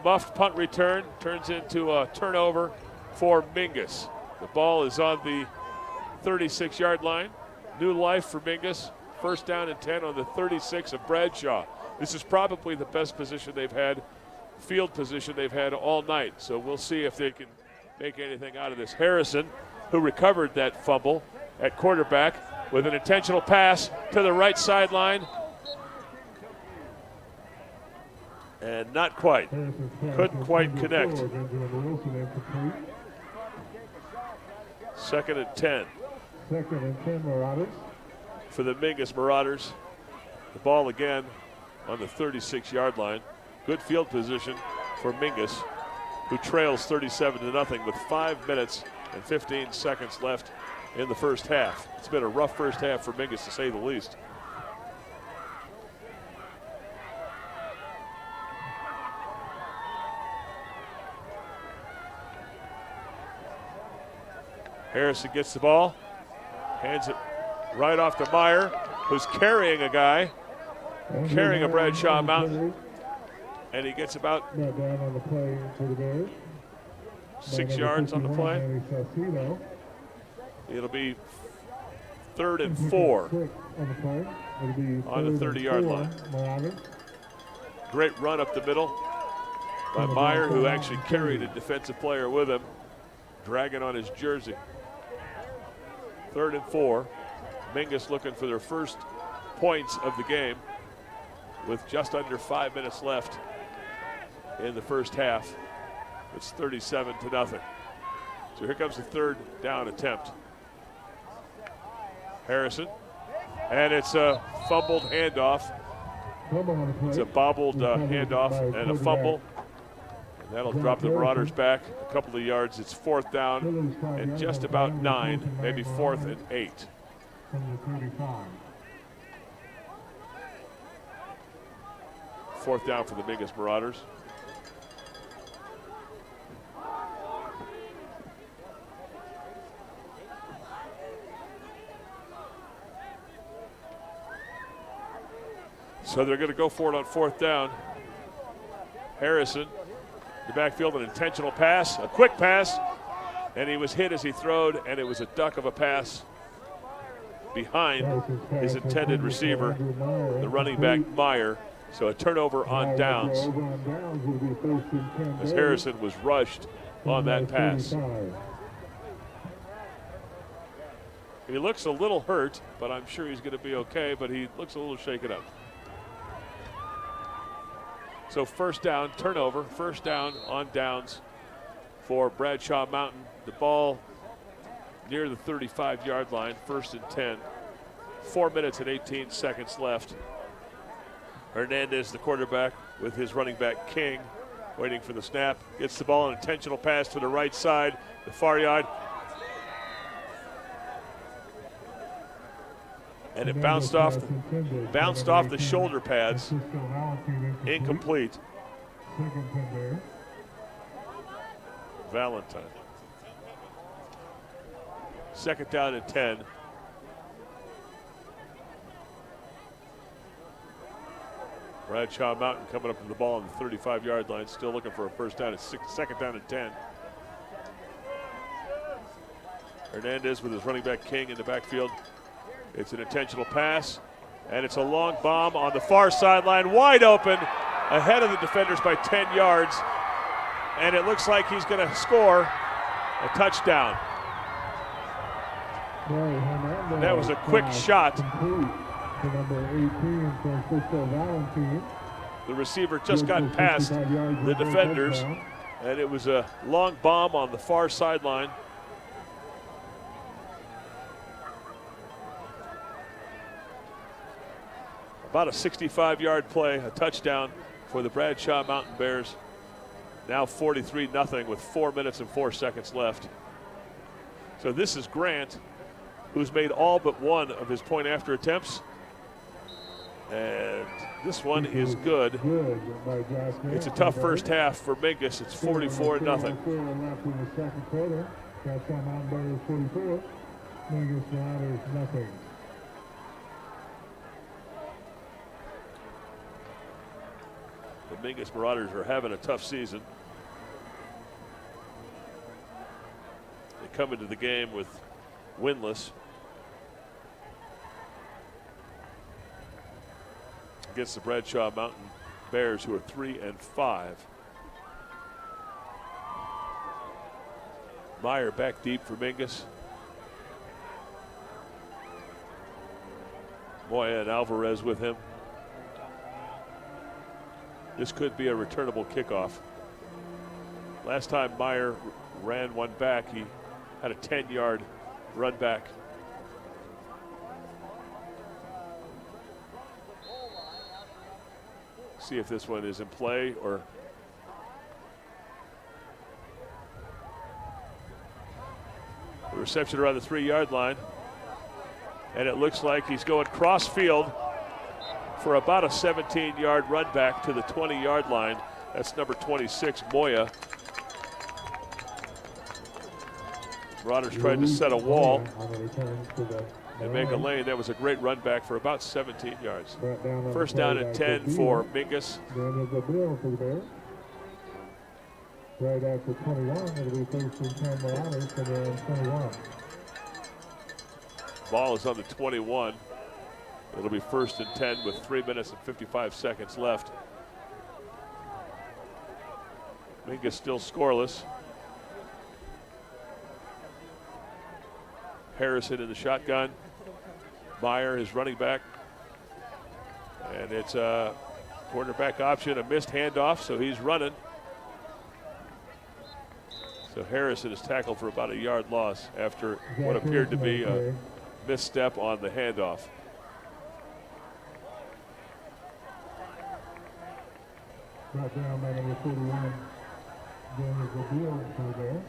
muffed punt return turns into a turnover for Mingus. The ball is on the 36-yard line. New life for Mingus. First down and 10 on the 36 of Bradshaw. This is probably the best position they've had, field position they've had all night. So we'll see if they can make anything out of this. Harrison, who recovered that fumble at quarterback with an intentional pass to the right sideline. And not quite. Couldn't quite connect. 2nd and 10. 2nd and 10 Marauders. For the Mingus Marauders. The ball again on the 36-yard line. Good field position for Mingus, who trails 37-0 with 5 minutes and 15 seconds left in the first half. It's been a rough first half for Mingus, to say the least. Harrison gets the ball, hands it right off to Meyer, who's carrying a guy, carrying a Bradshaw Mountain, and he gets about 6 yards on the play. It'll be 3rd and 4 on the 30-yard line. Great run up the middle by Meyer, who actually carried a defensive player with him, dragging on his jersey. 3rd and 4. Mingus looking for their first points of the game with just under 5 minutes left in the first half. It's 37-0. So here comes the 3rd down attempt. Harrison, and it's a fumbled handoff. It's a bobbled handoff and a fumble. And that'll drop the Marauders back a couple of yards. It's 4th down and just about 9, maybe 4th and 8. Fourth down for the Mingus Marauders. So they're going to go for it on 4th down. Harrison, the backfield, an intentional pass, a quick pass, and he was hit as he throwed, and it was a duck of a pass behind his intended receiver, the running back Meyer. So a turnover on downs as Harrison was rushed on that pass. He looks a little hurt, but I'm sure he's going to be okay, but he looks a little shaken up. So 1st down, turnover, 1st down on downs for Bradshaw Mountain. The ball near the 35-yard line, 1st and 10. 4 minutes and 18 seconds left. Hernandez, the quarterback, with his running back King, waiting for the snap. Gets the ball, an intentional pass to the right side, the far yard. And it bounced off the shoulder pads. Incomplete. Valentine. 2nd down and 10. Bradshaw Mountain coming up to the ball on the 35-yard line, still looking for a 1st down. It's 2nd down and 10. Hernandez with his running back King in the backfield. It's an intentional pass, and it's a long bomb on the far sideline, wide open, ahead of the defenders by 10 yards, and it looks like he's going to score a touchdown. That was a quick shot. The receiver just got past the defenders, and it was a long bomb on the far sideline. About a 65-yard play, a touchdown for the Bradshaw Mountain Bears. Now 43-0 with 4 minutes and 4 seconds left. So this is Grant, who's made all but one of his point after attempts. And this one is good. It's a tough first half for Mingus. It's 44-0. The Mingus Marauders are having a tough season. They come into the game with winless against the Bradshaw Mountain Bears, who are 3-5. Meyer back deep for Mingus. Moya and Alvarez with him. This could be a returnable kickoff. Last time Meyer ran one back, he had a 10-yard run back. See if this one is in play or. The reception around the 3-yard line. And it looks like he's going cross field for about a 17-yard run back to the 20-yard line. That's number 26, Moya. Marauders tried to set a wall and make a lane. That was a great run back for about 17 yards. First down and 10 for Mingus. Right after 21, it'll be first and 10 Marauders for the 21. Ball is on the 21. It'll be first and 10 with 3 minutes and 55 seconds left. Mingus still scoreless. Harrison in the shotgun. Meyer, his running back. And it's a quarterback option, a missed handoff, so he's running. So Harrison is tackled for about a yard loss after what appeared to be a misstep on the handoff. Brought down by number 41, Daniel Gabriel there.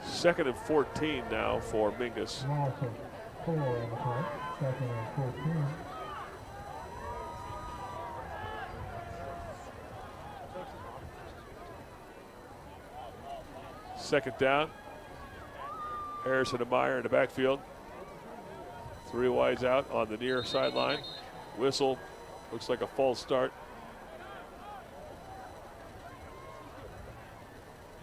Second and 14 now for Mingus. Loss of 4 on the play. Second and 14. Second down. Harrison and Meyer in the backfield. 3 wides out on the near sideline. Whistle. Looks like a false start.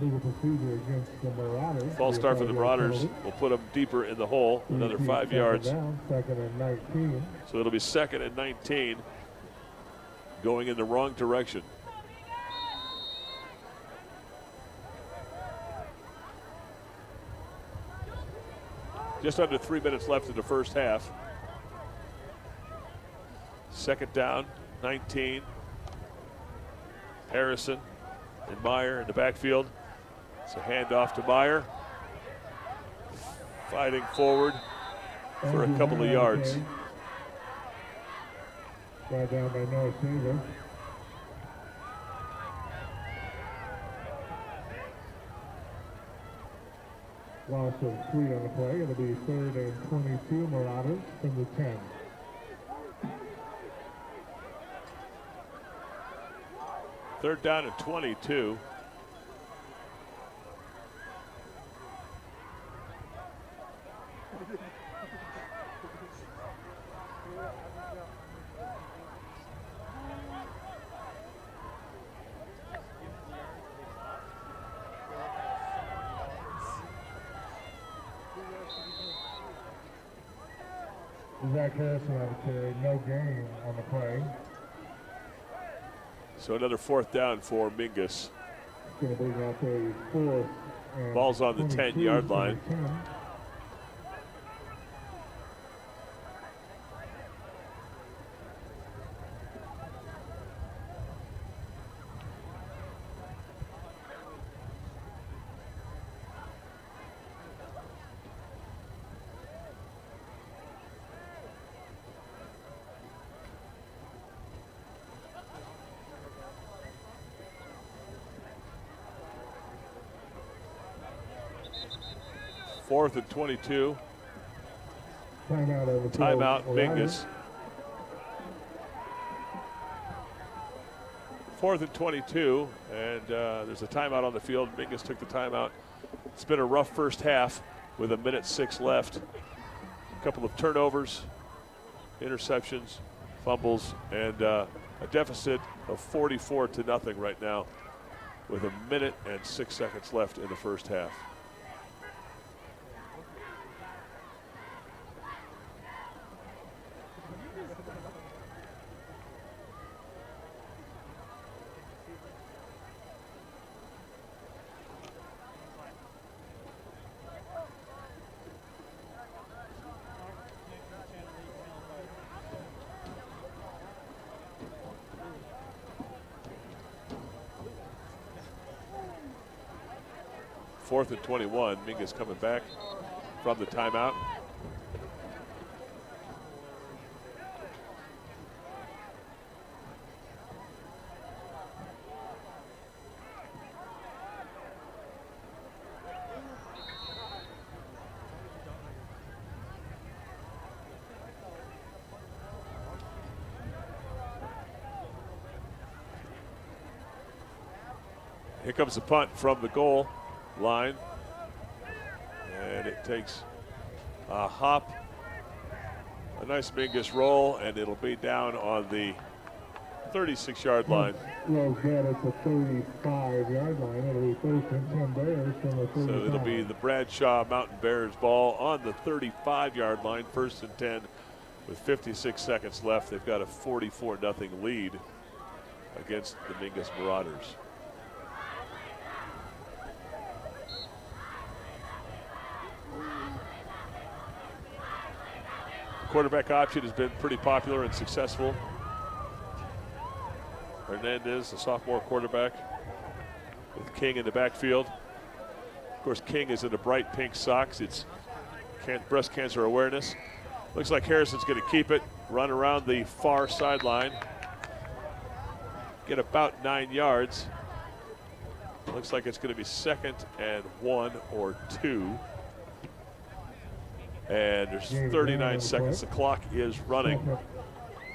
Legal procedure against the Marauders. False start for the Marauders will put them deeper in the hole, another 5 yards. Down, second and 19. So it'll be second and 19 going in the wrong direction. Just under 3 minutes left in the first half. Second down, 19. Harrison and Meyer in the backfield. It's a handoff to Meyer. Fighting forward for a couple of yards. Brought down by Noah Seaver. Loss of 3 on the play. It'll be third and 22 Marauders from the 10. Third down and 22. Zach Harrison on the carry, no gain on the play. So another fourth down for Mingus. It's going to bring out a fourth. Ball's on the 10-yard line. 10. Fourth and 22. Timeout, Timeout, Mingus. Fourth and 22, and there's a timeout on the field. Mingus took the timeout. It's been a rough first half with 1:06 left. A couple of turnovers, interceptions, fumbles, and a deficit of 44-0 right now with 1:06 left in the first half. Fourth and 21. Mingus coming back from the timeout. Here comes the punt from the goal line. And it takes a hop, a nice Mingus roll, and it'll be down on the 36-yard line. Well, that at the 35-yard line. It'll be first and 10 Bears from the 35. So it'll be the Bradshaw Mountain Bears ball on the 35-yard line, first and 10 with 56 seconds left. They've got a 44-0 lead against the Mingus Marauders. Quarterback option has been pretty popular and successful. Hernandez, the sophomore quarterback, with King in the backfield. Of course, King is in the bright pink socks. It's breast cancer awareness. Looks like Harrison's going to keep it, run around the far sideline, get about 9 yards. Looks like it's going to be 2nd and 1 or 2. And there's 39 seconds. The clock is running.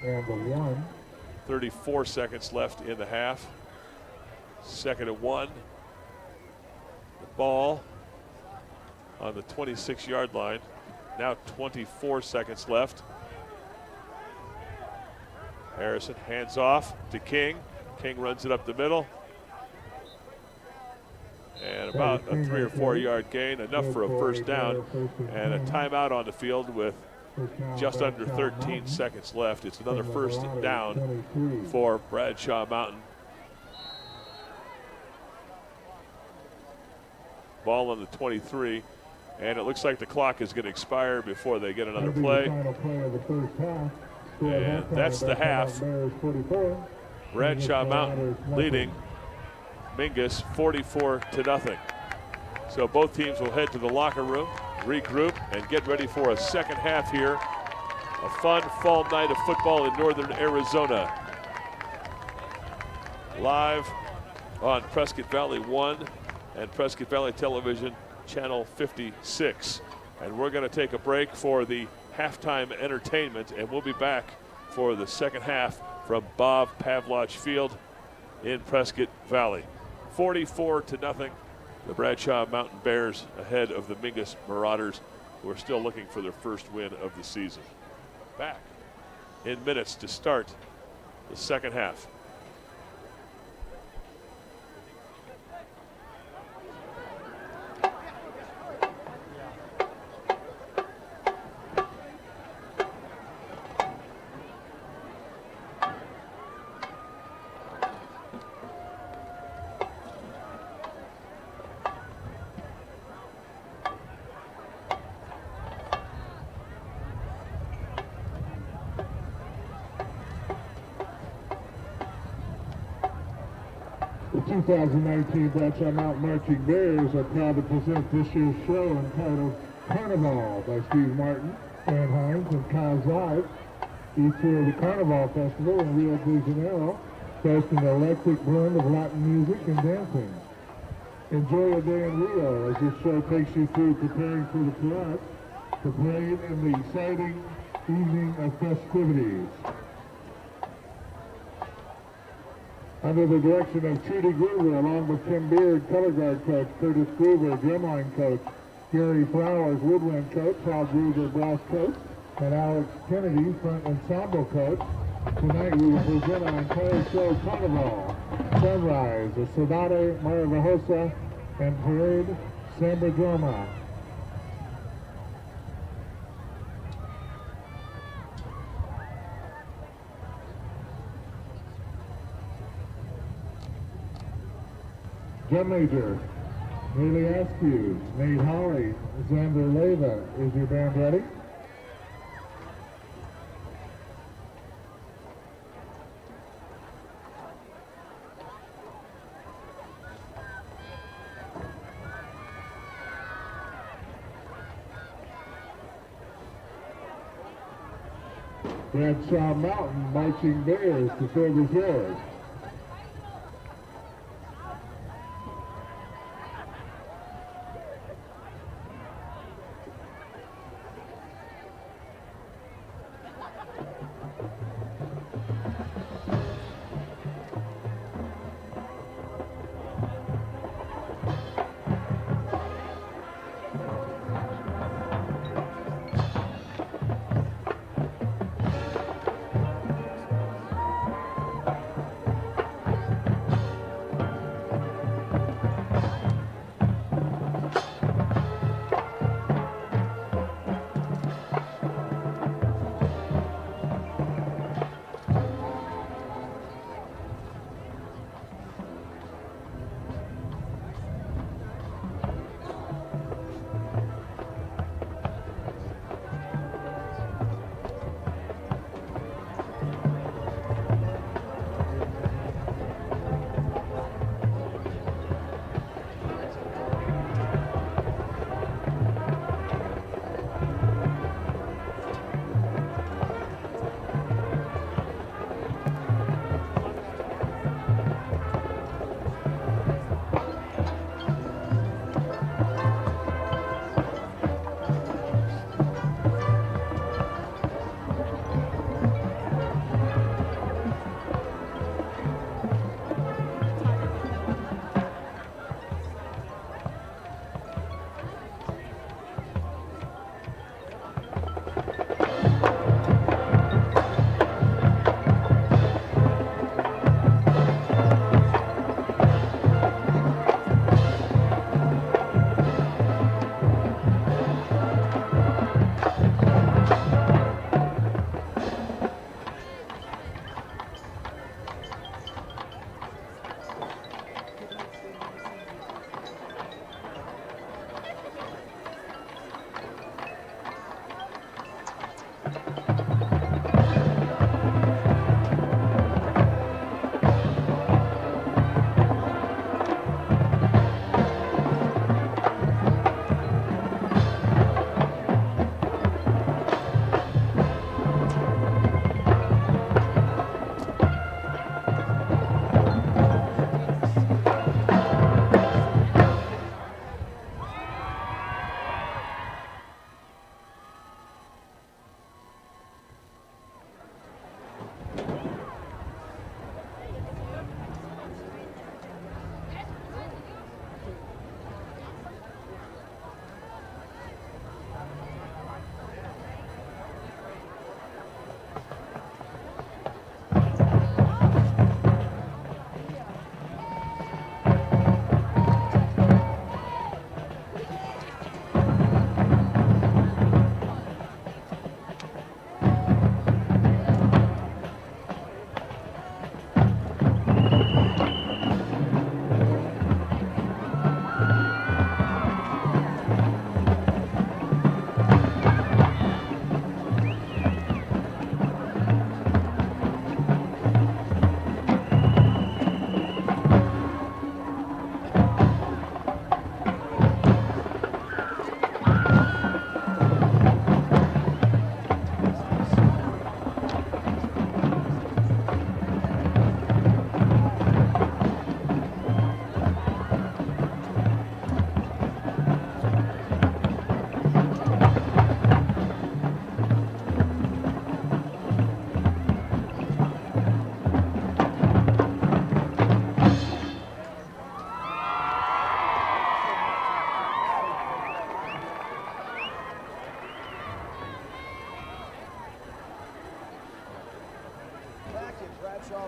And the 1. 34 seconds left in the half. 2nd and 1. The ball on the 26-yard line. Now 24 seconds left. Harrison hands off to King. King runs it up the middle. And about a 3 or 4 yard gain, enough for a first down, and a timeout on the field with just under 13 seconds left. It's another first down for Bradshaw Mountain. Ball on the 23, and it looks like the clock is going to expire before they get another play. And that's the half. Bradshaw Mountain leading Mingus 44-0. So both teams will head to the locker room, regroup, and get ready for a second half here. A fun fall night of football in northern Arizona. Live on Prescott Valley 1 and Prescott Valley Television, channel 56. And we're going to take a break for the halftime entertainment, and we'll be back for the second half from Bob Pavloch Field in Prescott Valley. 44-0. The Bradshaw Mountain Bears ahead of the Mingus Marauders, who are still looking for their first win of the season. Back in minutes to start the second half. The 2019 Bradshaw Mountain Marching Bears are proud to present this year's show entitled Carnival by Steve Martin, Aaron Hines, and Kyle Zive. Each year the Carnival Festival in Rio de Janeiro boasts an electric blend of Latin music and dancing. Enjoy a day in Rio as this show takes you through preparing for the parade, and the exciting evening of festivities. Under the direction of Trudy Groover, along with Tim Beard, color guard coach, Curtis Groover, drumline coach, Gary Flowers, woodwind coach, Paul Groover, brass coach, and Alex Kennedy, front ensemble coach. Tonight we will present our entire show, Carnival, Sunrise, the Saudade Maravillosa, and Parade Samba Drama. Drum major, Haley Askew, Nate Holly, Xander Leva. Is your band ready? Bradshaw Mountain Marching Bears, the field is yours.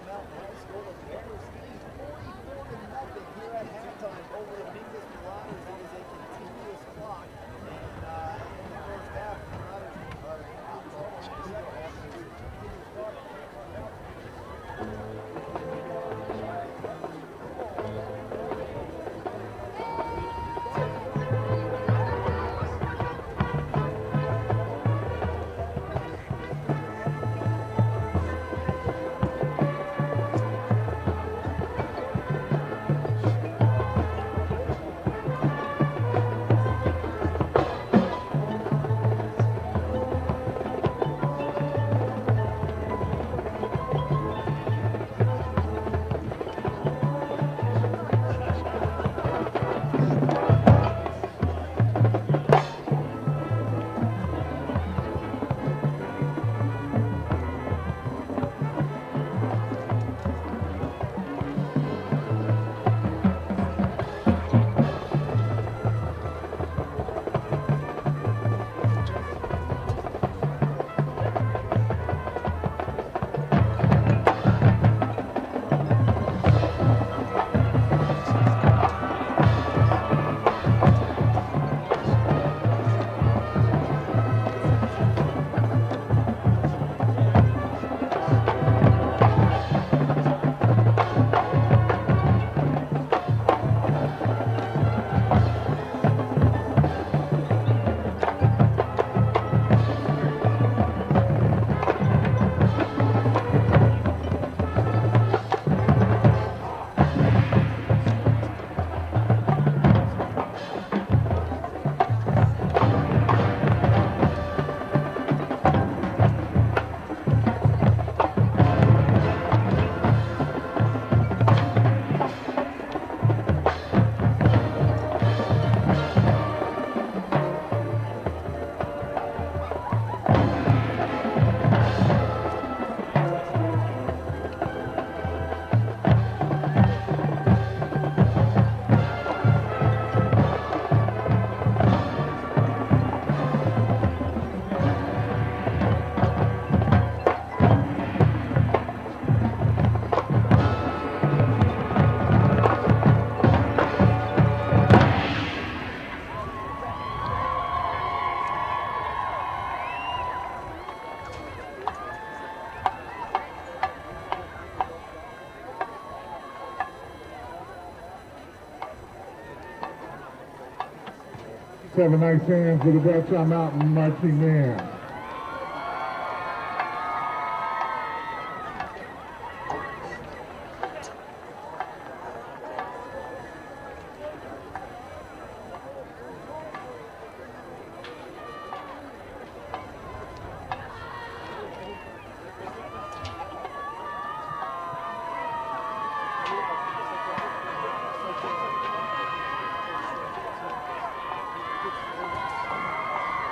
Mountain High School. The Bears lead 44-0 here at halftime over the Mingus Marauders. It is a continuous clock. And in the first half, the Marauders are out in the second half. It's a continuous clock. Have a nice hand for the Bradshaw Mountain marching band.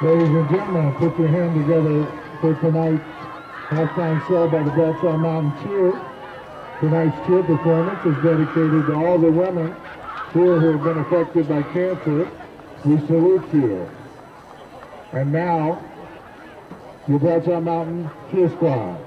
Ladies and gentlemen, put your hand together for tonight's halftime show by the Bradshaw Mountain Cheer. Tonight's cheer performance is dedicated to all the women here who have been affected by cancer. We salute you. And now, your Bradshaw Mountain Cheer Squad.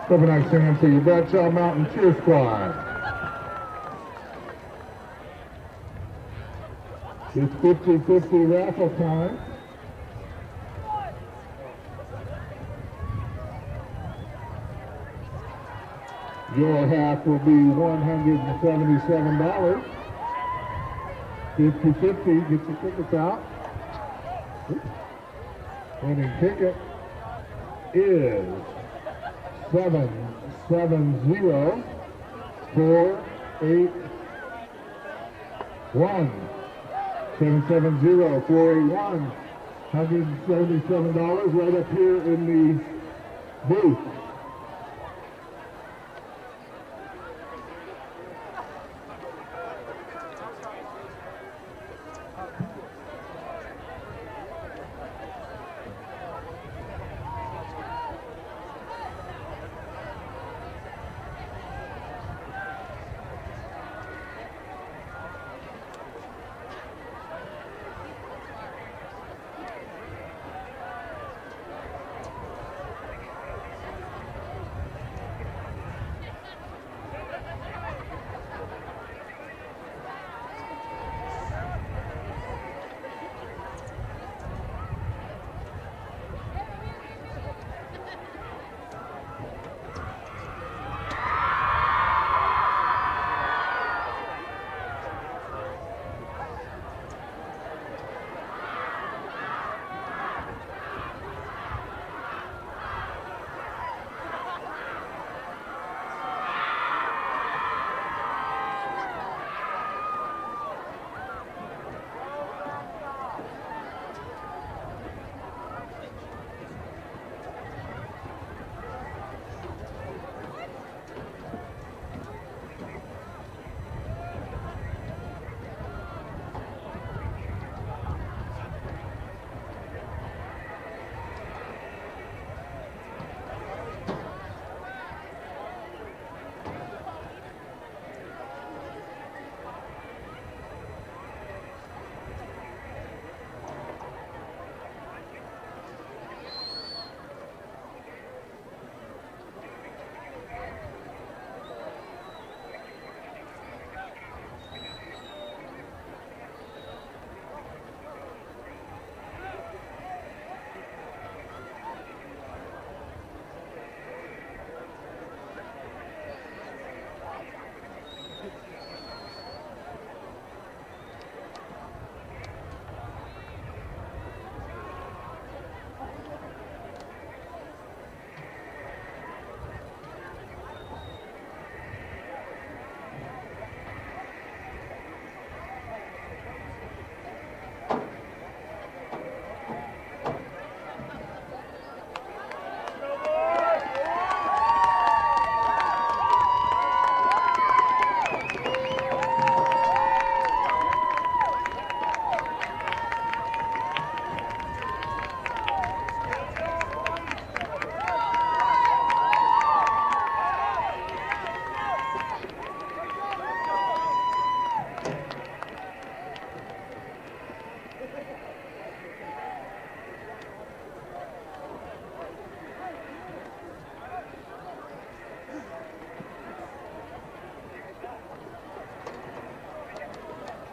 Have a nice hand for your Bradshaw Mountain Cheer Squad. It's 50-50 raffle time. Your half will be $177. 50-50, get your tickets out. Winning ticket is 770-481. 770-481. $177 right up here in the booth.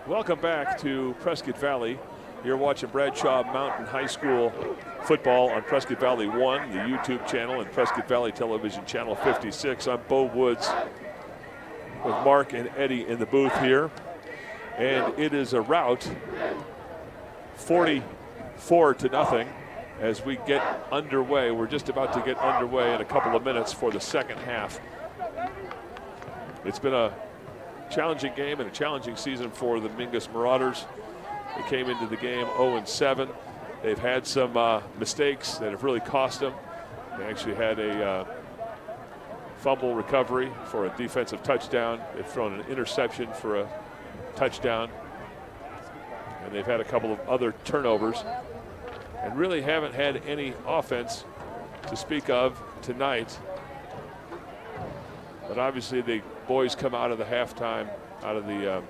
Welcome back to Prescott Valley. You're watching Bradshaw Mountain High School football on Prescott Valley 1, the YouTube channel, and Prescott Valley Television Channel 56. I'm Bo Woods with Mark and Eddie in the booth here. And it is a rout 44-0 as we get underway. We're just about to get underway in a couple of minutes for the second half. It's been a challenging game and a challenging season for the Mingus Marauders. They came into the game 0-7. They've had some mistakes that have really cost them. They actually had a fumble recovery for a defensive touchdown. They've thrown an interception for a touchdown. And they've had a couple of other turnovers and really haven't had any offense to speak of tonight. But obviously the boys come out of the halftime, out of the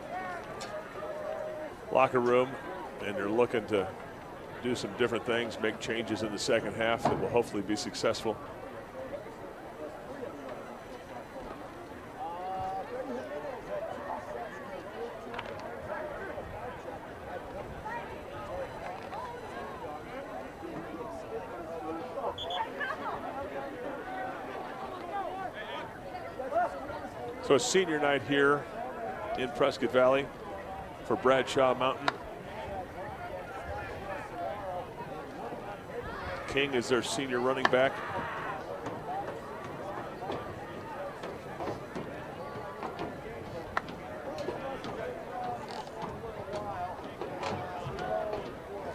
locker room, and they're looking to do some different things, make changes in the second half that will hopefully be successful. So a senior night here in Prescott Valley for Bradshaw Mountain. King is their senior running back.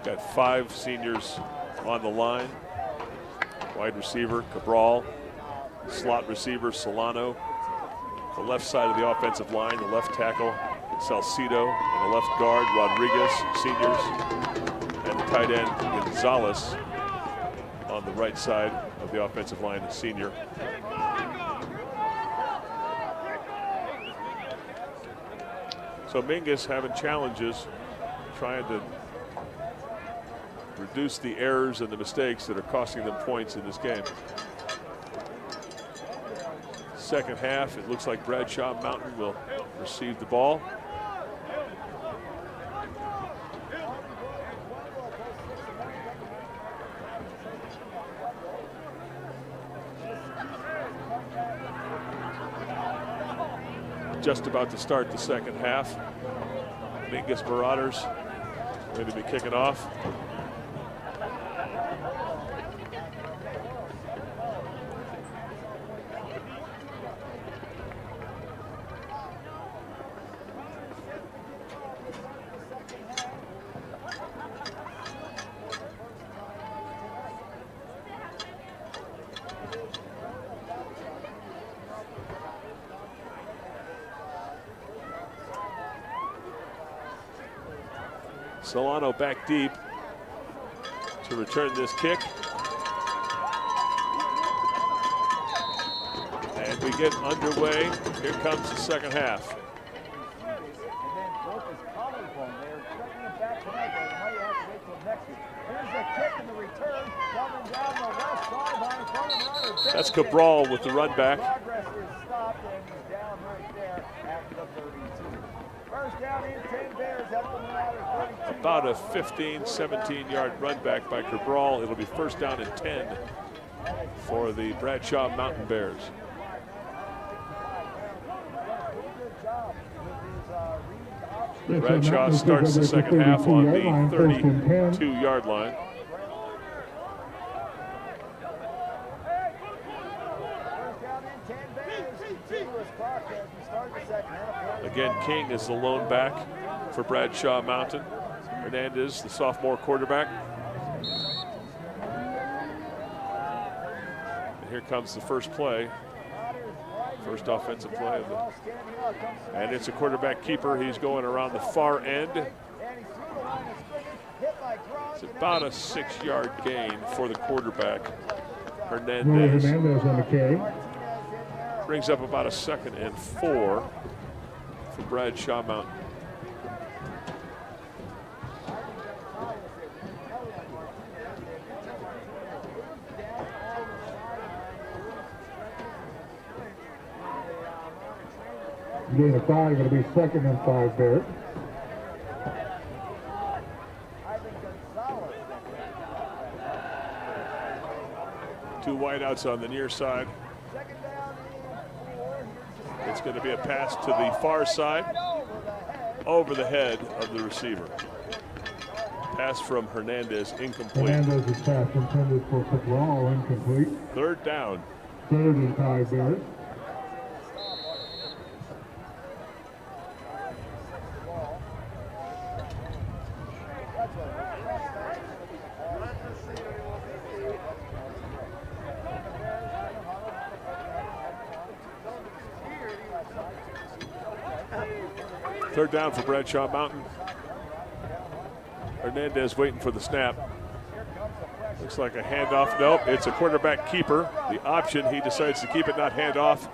Got 5 seniors on the line. Wide receiver, Cabral. Slot receiver, Solano. The left side of the offensive line, the left tackle, Salcido. And the left guard, Rodriguez, seniors. And the tight end, Gonzalez, on the right side of the offensive line, a senior. So Mingus having challenges, trying to reduce the errors and the mistakes that are costing them points in this game. Second half, it looks like Bradshaw Mountain will receive the ball. Just about to start the second half. Mingus Marauders going to be kicking off. Solano back deep to return this kick. And we get underway. Here comes the second half. That's Cabral with the run back. About a 15, 17-yard run back by Cabral. It'll be first down and 10 for the Bradshaw Mountain Bears. Bradshaw starts the second half on the 32-yard line. Again, King is the lone back for Bradshaw Mountain. Hernandez, the sophomore quarterback. And here comes the first play. First offensive play of the, and it's a quarterback keeper. He's going around the far end. It's about a 6-yard gain for the quarterback, Hernandez. Hernandez on the carry. Brings up about a 2nd and 4 for Bradshaw Mountain. Gain of 5, going to be 2nd and 5 there. Two wideouts on the near side. It's going to be a pass to the far side, over the head of the receiver. Pass from Hernandez, incomplete. Hernandez's pass intended for Cabral, incomplete. Third down. 3rd and 5 Bears. Third down for Bradshaw Mountain. Hernandez waiting for the snap. Looks like a handoff. Nope, it's a quarterback keeper. The option, he decides to keep it, not hand off.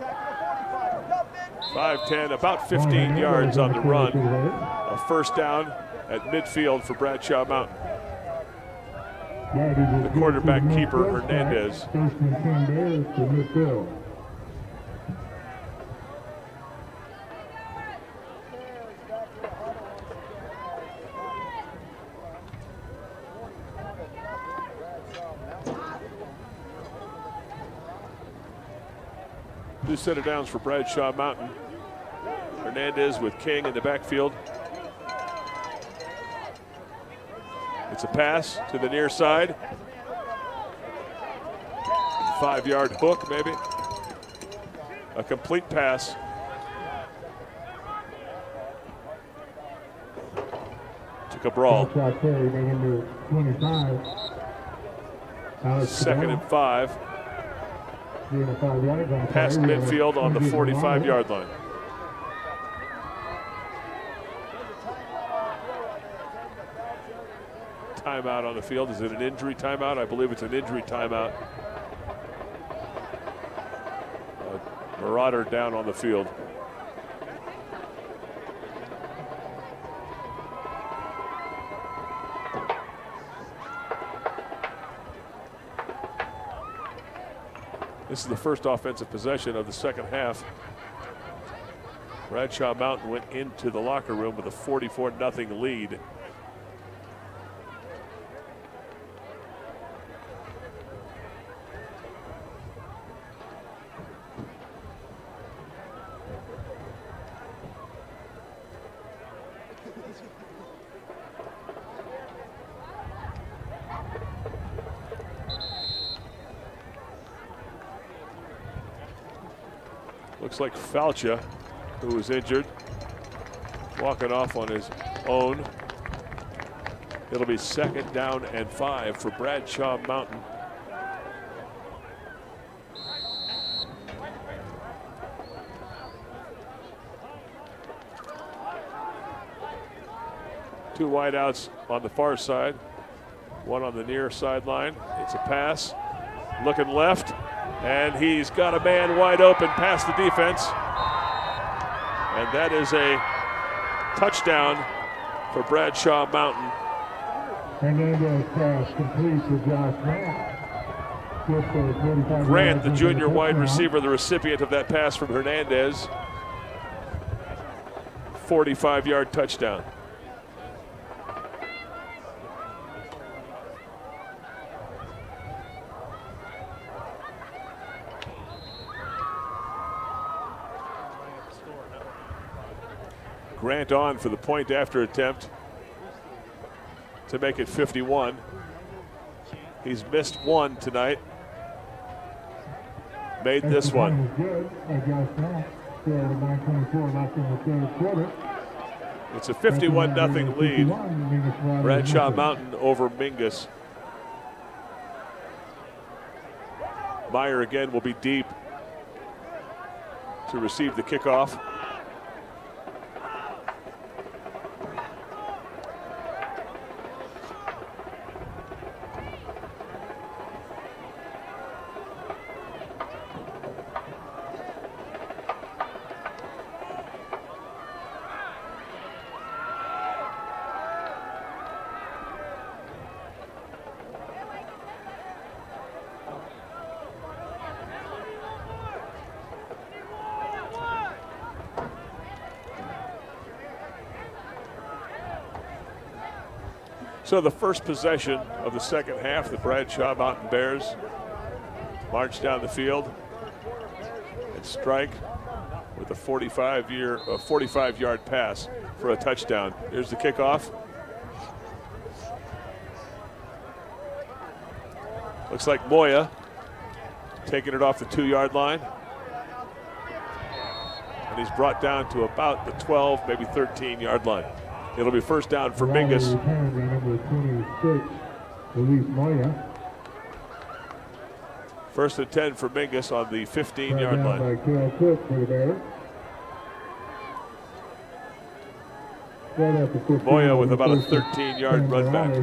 5-10, about 15 yards on the run. A first down at midfield for Bradshaw Mountain. The quarterback keeper, Hernandez. 1st and 10 Bears to midfield. Two set of downs for Bradshaw Mountain. Hernandez with King in the backfield. It's a pass to the near side. 5-yard hook, maybe. A complete pass. To Cabral. Second and 5. Past midfield on the 45-yard line. Timeout on the field. Is it an injury timeout? I believe it's an injury timeout. Marauder down on the field. This is the first offensive possession of the second half. Bradshaw Mountain went into the locker room with a 44-0 lead. Looks like Falcha, who was injured, walking off on his own. It'll be 2nd down and 5 for Bradshaw Mountain. Two wideouts on the far side, one on the near sideline. It's a pass, looking left. And he's got a man wide open past the defense. And that is a touchdown for Bradshaw Mountain. Hernandez pass complete to Josh Grant. Grant, the junior wide receiver, the recipient of that pass from Hernandez. 45-yard touchdown. Grant on for the point after attempt to make it 51. He's missed one tonight. Made this one. It's a 51-0 lead. Bradshaw Mountain over Mingus. Meyer again will be deep to receive the kickoff. So the first possession of the second half, the Bradshaw Mountain Bears march down the field and strike with a 45-yard pass for a touchdown. Here's the kickoff. Looks like Moya taking it off the 2-yard line. And he's brought down to about the 12, maybe 13-yard line. It'll be first down for Mingus. First and 10 for Mingus on the 15-yard line. Moya with about a 13-yard run back.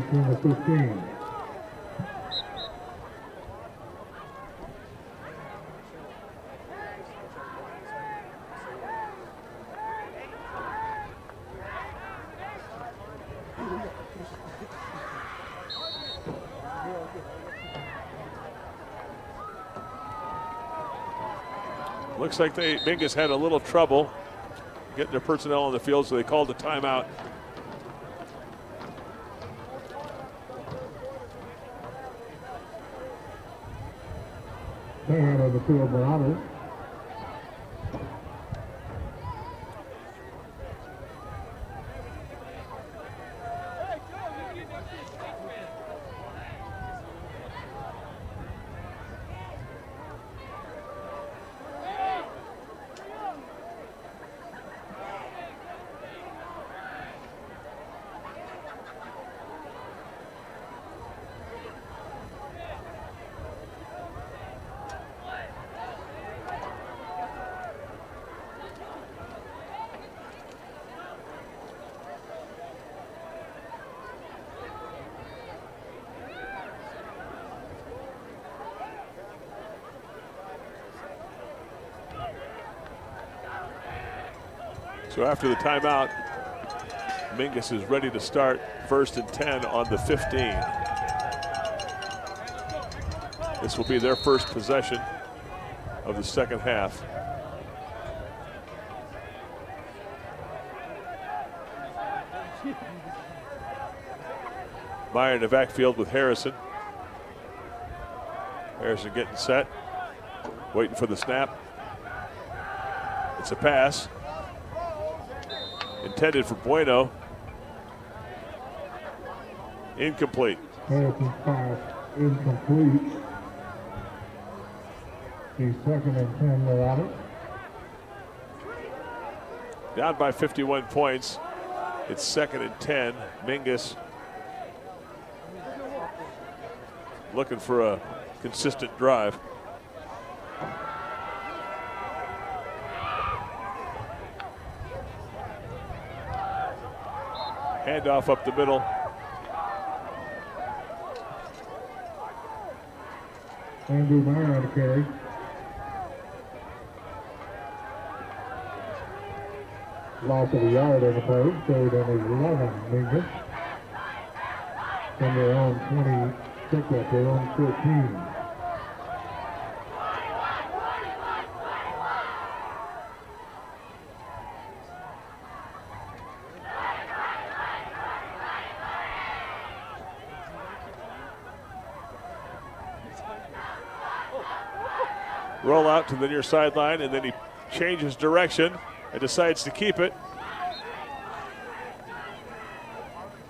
Looks like Mingus had a little trouble getting their personnel on the field, so they called a timeout. So after the timeout, Mingus is ready to start 1st and 10 on the 15. This will be their first possession of the second half. Meyer in the backfield with Harrison. Harrison getting set, waiting for the snap. It's a pass intended for Bueno. Incomplete. Harrison's pass incomplete. He's 2nd and 10 without it. Down by 51 points. It's 2nd and 10. Mingus looking for a consistent drive. Handoff up the middle. Andrew Meyer on the carry. Loss of a yard on the play. 3rd and 11. Mingus. From their own 20, pick up their own 14. Roll out to the near sideline, and then he changes direction and decides to keep it.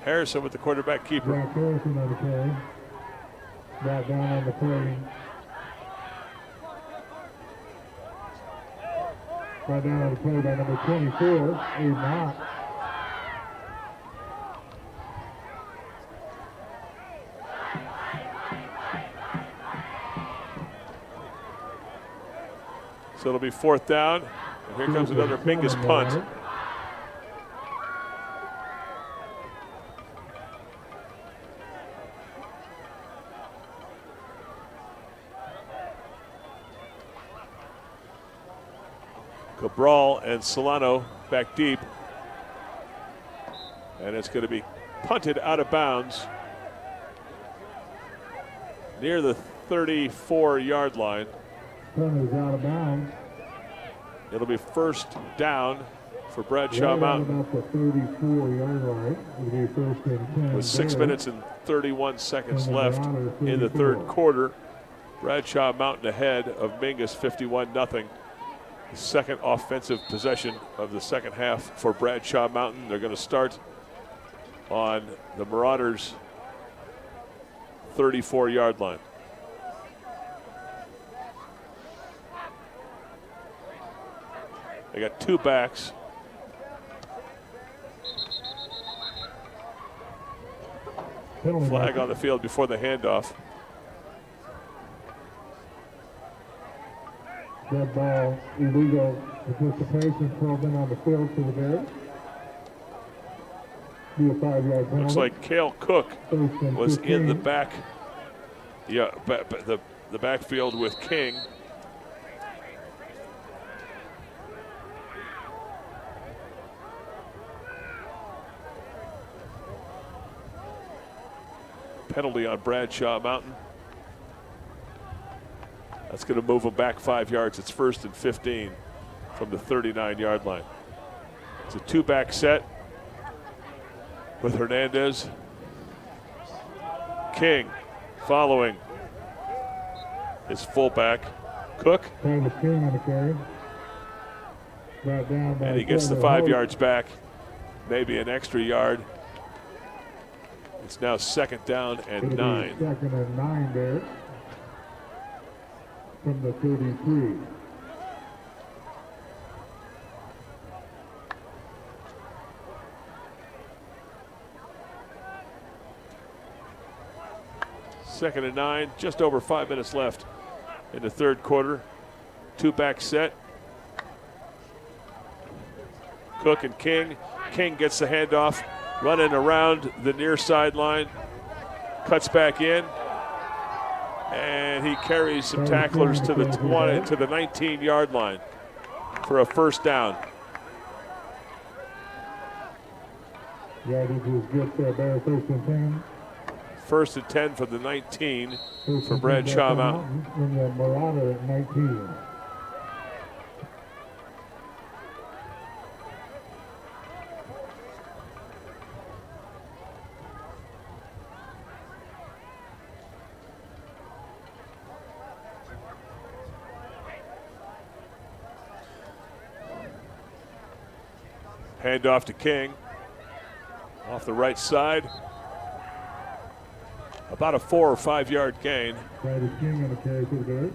Harrison with the quarterback keeper. Jack Harrison on the carry. Brought down on the play. Brought down on the play by number 24, Abe Mott. So it'll be 4th down. And here comes another Mingus punt. Cabral and Solano back deep. And it's going to be punted out of bounds near the 34-yard line. Punt is out of bounds. It'll be 1st down for Bradshaw Mountain. About the 34-yard line. It'll be 1st and 10. With 6 minutes and 31 seconds left in the 3rd quarter. Bradshaw Mountain ahead of Mingus 51-0. The second offensive possession of the second half for Bradshaw Mountain. They're going to start on the Marauders' 34-yard line. They got 2 backs. Flag on the field before the handoff. That ball, illegal participation, proven on the field to the Bears. Be a 5-yard penalty. Looks like Cale Cook was in the back. Yeah, the backfield with King. Penalty on Bradshaw Mountain. That's going to move them back 5 yards. It's 1st and 15 from the 39-yard line. It's a 2-back set with Hernandez. King following his fullback, Cook. King on the carry. Brought down by and he gets the 5 yards back, maybe an extra yard. It's now 2nd down and 9. 2nd and 9 there from the 33. Second and 9, just over 5 minutes left in the 3rd quarter. 2-back set. Cook and King. King gets the handoff, running around the near sideline, cuts back in, and he carries some tacklers to the 19-yard line for a 1st down. Yardage is good for Bear, 1st and 10. 1st and 10 for the 19 First for and 10 Bradshaw Mountain. In the Marauder at 19. Hand off to King. Off the right side. About a 4 or 5 yard gain. Titus King on the carry for the Bears.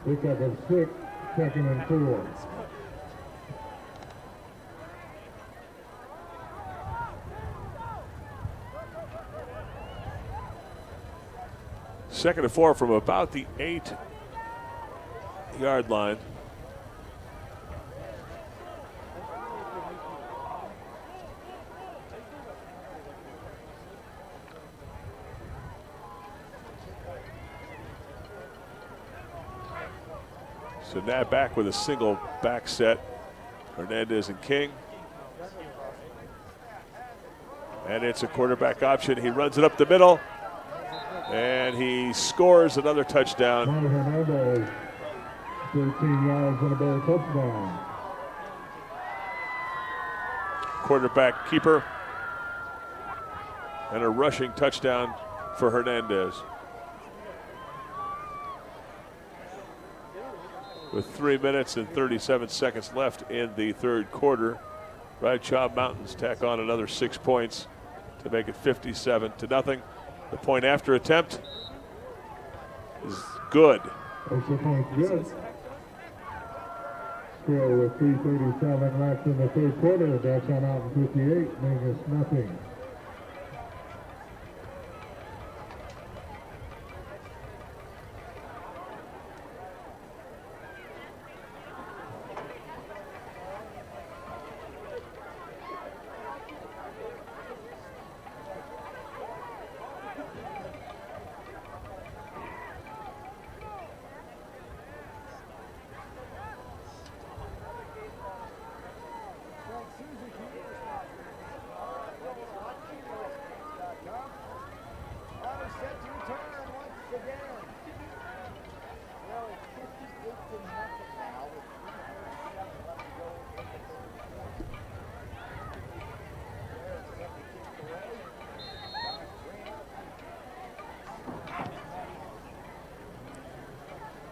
Pickup of 6, 2nd and 4. Second and 4 from about the 8 yard line. So now back with a single back set. Hernandez and King. And it's a quarterback option. He runs it up the middle. And he scores another touchdown. Hernandez, 13 yards and a Bear touchdown. Quarterback keeper. And a rushing touchdown for Hernandez. With 3 minutes and 37 seconds left in the 3rd quarter, Bradshaw Mountains tack on another 6 points to make it 57-0. The point after attempt is good. Extra point's good. Still with 3:37 left in the 3rd quarter, Bradshaw Mountain 58, Mingus nothing.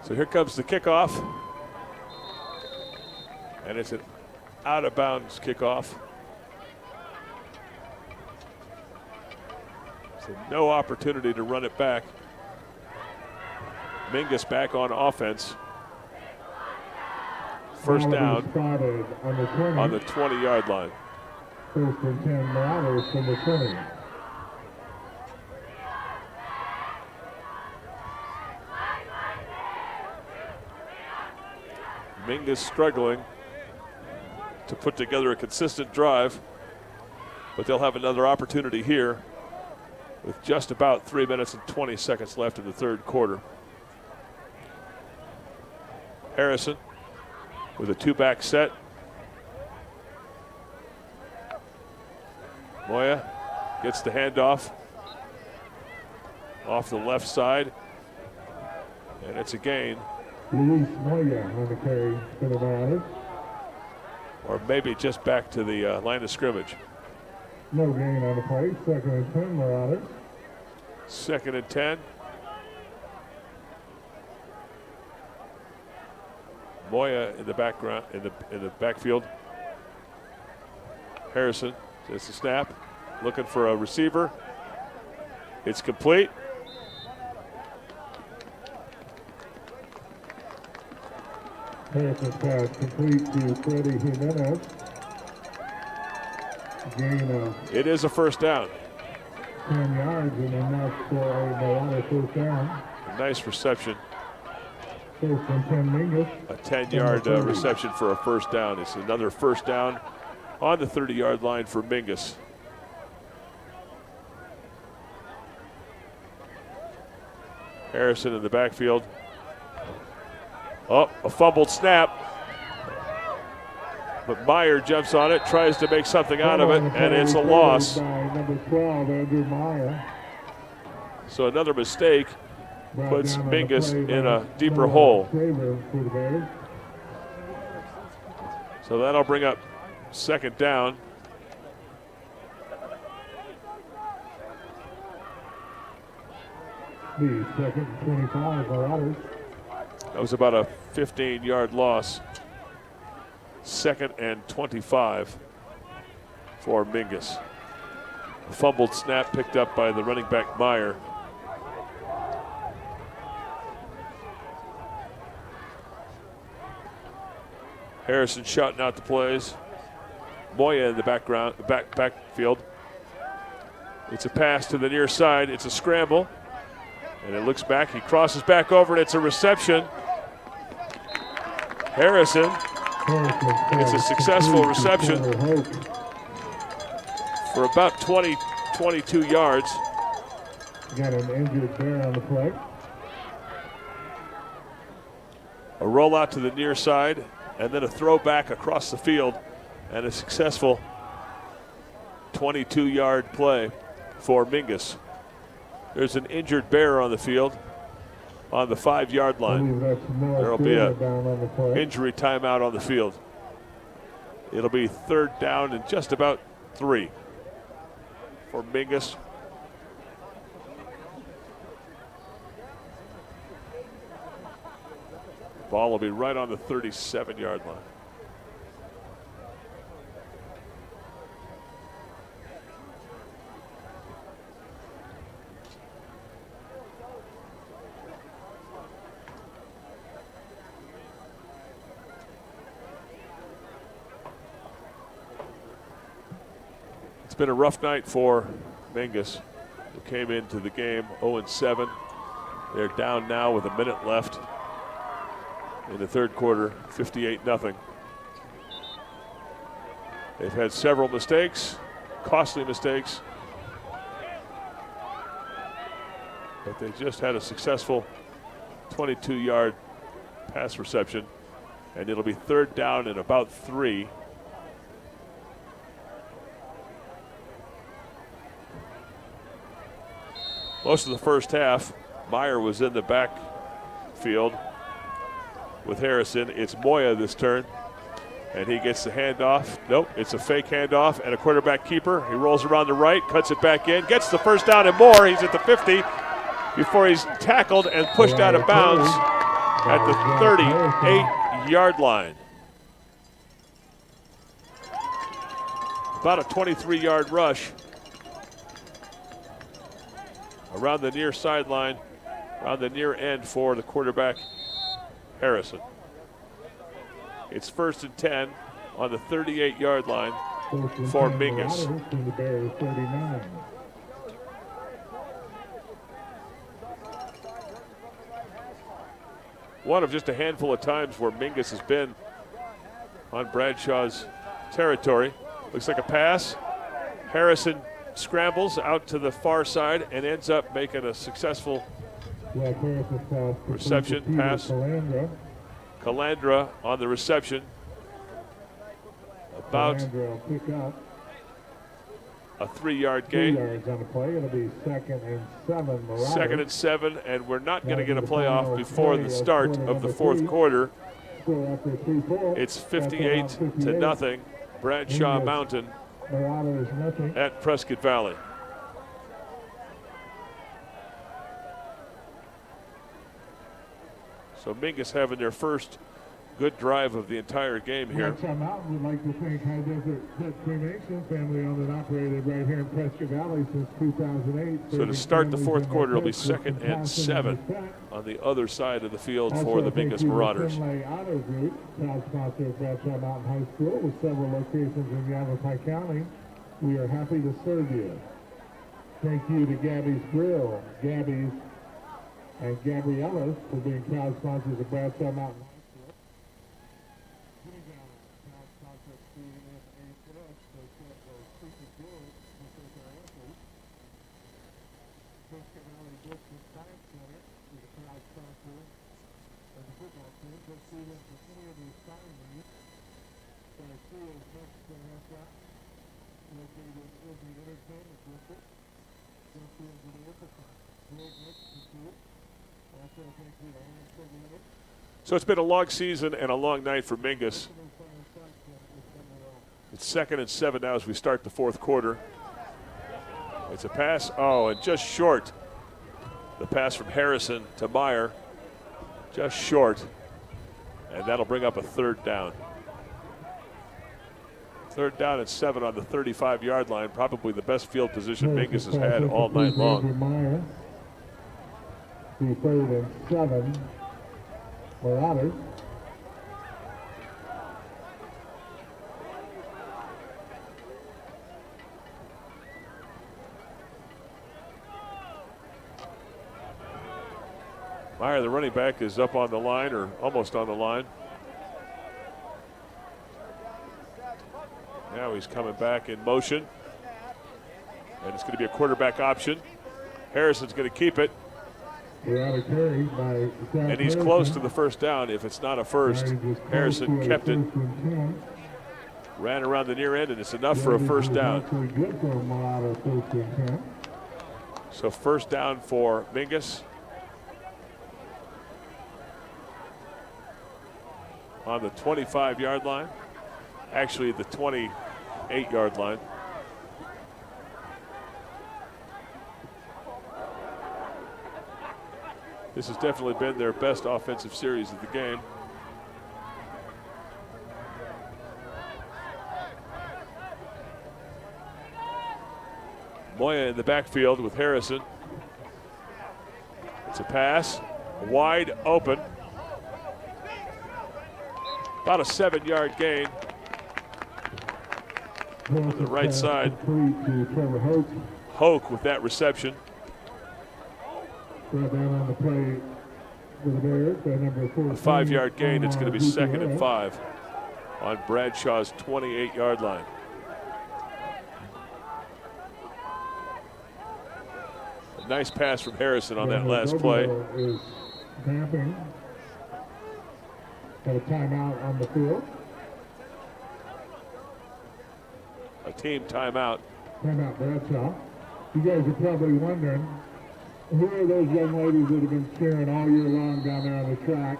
So here comes the kickoff. And it's an out of bounds kickoff. So no opportunity to run it back. Mingus back on offense. First down on the 20-yard line. 1st and 10 Marauders from the 20. Mingus struggling to put together a consistent drive, but they'll have another opportunity here with just about 3 minutes and 20 seconds left in the 3rd quarter. Harrison with a 2-back set. Moya gets the handoff off the left side, and it's a gain. Luis Moya on the carry for the Marauders. Or maybe just back to the line of scrimmage. No gain on the play. 2nd and 10 Marauders. 2nd and 10. Moya in the background, in the backfield. Harrison takes the snap, looking for a receiver. It's complete. Harrison's pass complete to Freddie Jimenez. Gain of It is a first down. 10 yards and enough for a Marauder 1st down. A nice reception. 1st and 10 Mingus. A 10-yard reception for a first down. It's another first down on the 30-yard line for Mingus. Harrison in the backfield. Oh, a fumbled snap. But Meyer jumps on it, tries to make something out of it, and it's a loss. Number 12, Andrew Meyer. So another mistake puts Brought down on the Mingus play in by a deeper Noah hole. Shaver for the Bears. So that'll bring up second down. The second and 25 Marauders. That was about a 15-yard loss. Second and 25 for Mingus. A fumbled snap picked up by the running back Meyer. Harrison shouting out the plays. Moya in the backfield. It's a pass to the near side. It's a scramble. And it looks back. He crosses back over, and it's a reception. Harrison. It's a successful reception for about 20, 22 yards. Got an injured bear on the play. A rollout to the near side, and then a throw back across the field, and a successful 22-yard play for Mingus. There's an injured bear on the field on the 5-yard line. There'll be a injury timeout on the field. It'll be third down and just about 3 for Mingus. Ball will be right on the 37-yard line. It's been a rough night for Mingus, who came into the game 0-7. They're down now with a minute left in the third quarter, 58-0. They've had several mistakes, costly mistakes, but they just had a successful 22-yard pass reception, and it'll be third down and about 3. Most of the first half, Meyer was in the backfield with Harrison. It's Moya this turn, and he gets the handoff. Nope, it's a fake handoff and a quarterback keeper. He rolls around the right, cuts it back in, gets the first down and more. He's at the 50 before he's tackled and pushed out of bounds at the 38-yard line. About a 23-yard rush around the near sideline, around the near end for the quarterback, Harrison. It's first and 10 on the 38-yard line for Mingus. One of just a handful of times where Mingus has been on Bradshaw's territory. Looks like a pass. Harrison scrambles out to the far side and ends up making a successful reception pass. Calandra on the reception. About a 3-yard gain. 3 yards on the play. It'll be second and 7. Marauders. Second and 7, and we're not going to get a playoff before the start of the fourth quarter. It's 58-0. Bradshaw Mountain at Prescott Valley. So Mingus having their first good drive of the entire game here. Bradshaw Mountain would like to thank High Desert Pet Cremation, family owned and operated right here in Prescott Valley since 2008. So to start the fourth quarter, it'll be second and 7 on the other side of the field for the Mingus Marauders. Auto Group, proud sponsor of Bradshaw Mountain High School with several locations in Yavapai County. We are happy to serve you. Thank you to Gabby's Grill, Gabby's, and Gabriella's for being proud sponsors of Bradshaw Mountain High School. Proud sponsor of CNFA Plus, Prescott Valley District Science Center is a proud sponsor of the football team. Go see them for any of these sign needs. So it's been a long season and a long night for Mingus. It's 2nd and 7 now as we start the fourth quarter. It's a pass. Oh, and just short. The pass from Harrison to Meyer. Just short. And that'll bring up a 3rd down. 3rd down and 7 on the 35-yard line. Probably the best field position Mingus has had all night long. The 3rd and 7 for Otters. Meyer, the running back, is up on the line or almost on the line. Now he's coming back in motion. And it's going to be a quarterback option. Harrison's going to keep it. And he's close to the 1st down if it's not a first. Harrison kept it. Ran around the near end, and it's enough for a 1st down. So 1st down for Mingus. On the 25-yard line. Actually, the 28-yard line. This has definitely been their best offensive series of the game. Moya in the backfield with Harrison. It's a pass, wide open. About a 7-yard gain on the right side. Hoke with that reception. A 5-yard gain. It's going to be 2nd and 5 on Bradshaw's 28-yard line. A nice pass from Harrison on that last play. Got a timeout on the field. A team timeout. Timeout, Bradshaw. You guys are probably wondering, who are those young ladies that have been cheering all year long down there on the track?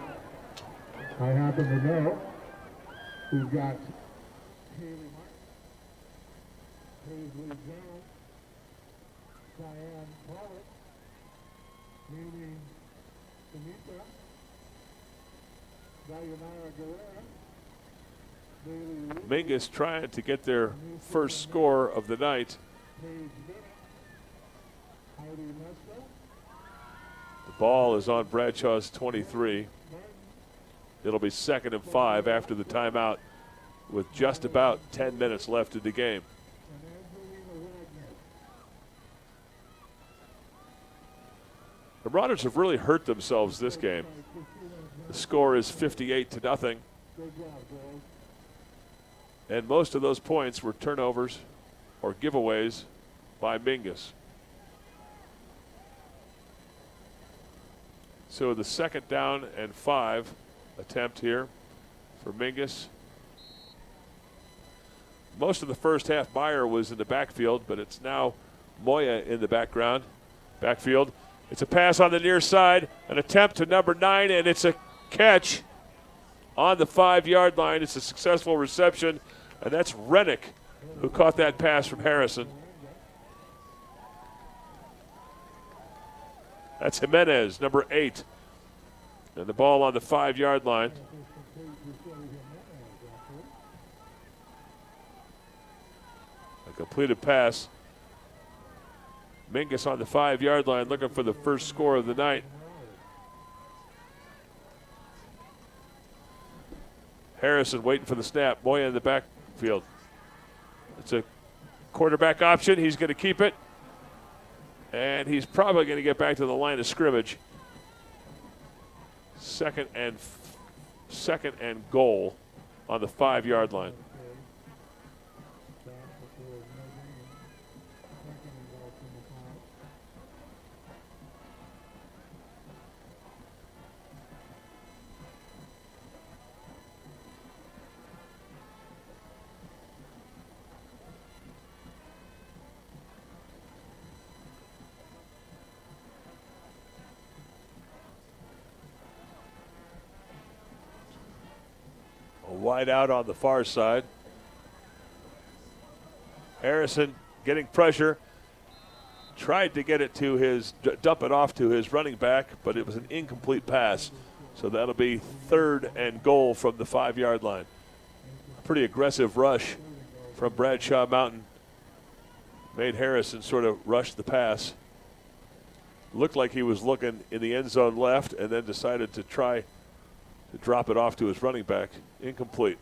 I happen to know. We've got Haley Martin, Paisley Jones, Diane Pollock, Mimi Anita, Dayanara Guerrera, Bailey Mingus trying to get their first score of the night. Paige Bennett, Heidi Mesco, The ball is on Bradshaw's 23. It'll be 2nd and 5 after the timeout with just about 10 minutes left in the game. The Marauders have really hurt themselves this game. The score is 58-0. And most of those points were turnovers or giveaways by Mingus. So the 2nd down and 5 attempt here for Mingus. Most of the first half, Meyer was in the backfield, but it's now Moya in the backfield. It's a pass on the near side, an attempt to number 9, and it's a catch on the 5-yard line. It's a successful reception, and that's Rennick who caught that pass from Harrison. That's Jimenez, number 8. And the ball on the 5-yard line. A completed pass. Mingus on the 5-yard line looking for the first score of the night. Harrison waiting for the snap. Moya in the backfield. It's a quarterback option. He's going to keep it. And he's probably going to get back to the line of scrimmage. Second and goal on the 5-yard line. Wide out on the far side. Harrison getting pressure. Tried to get it to his, dump it off to his running back, but it was an incomplete pass. So that'll be 3rd and goal from the 5-yard line. Pretty aggressive rush from Bradshaw Mountain. Made Harrison sort of rush the pass. Looked like he was looking in the end zone left and then decided to try to drop it off to his running back. Incomplete.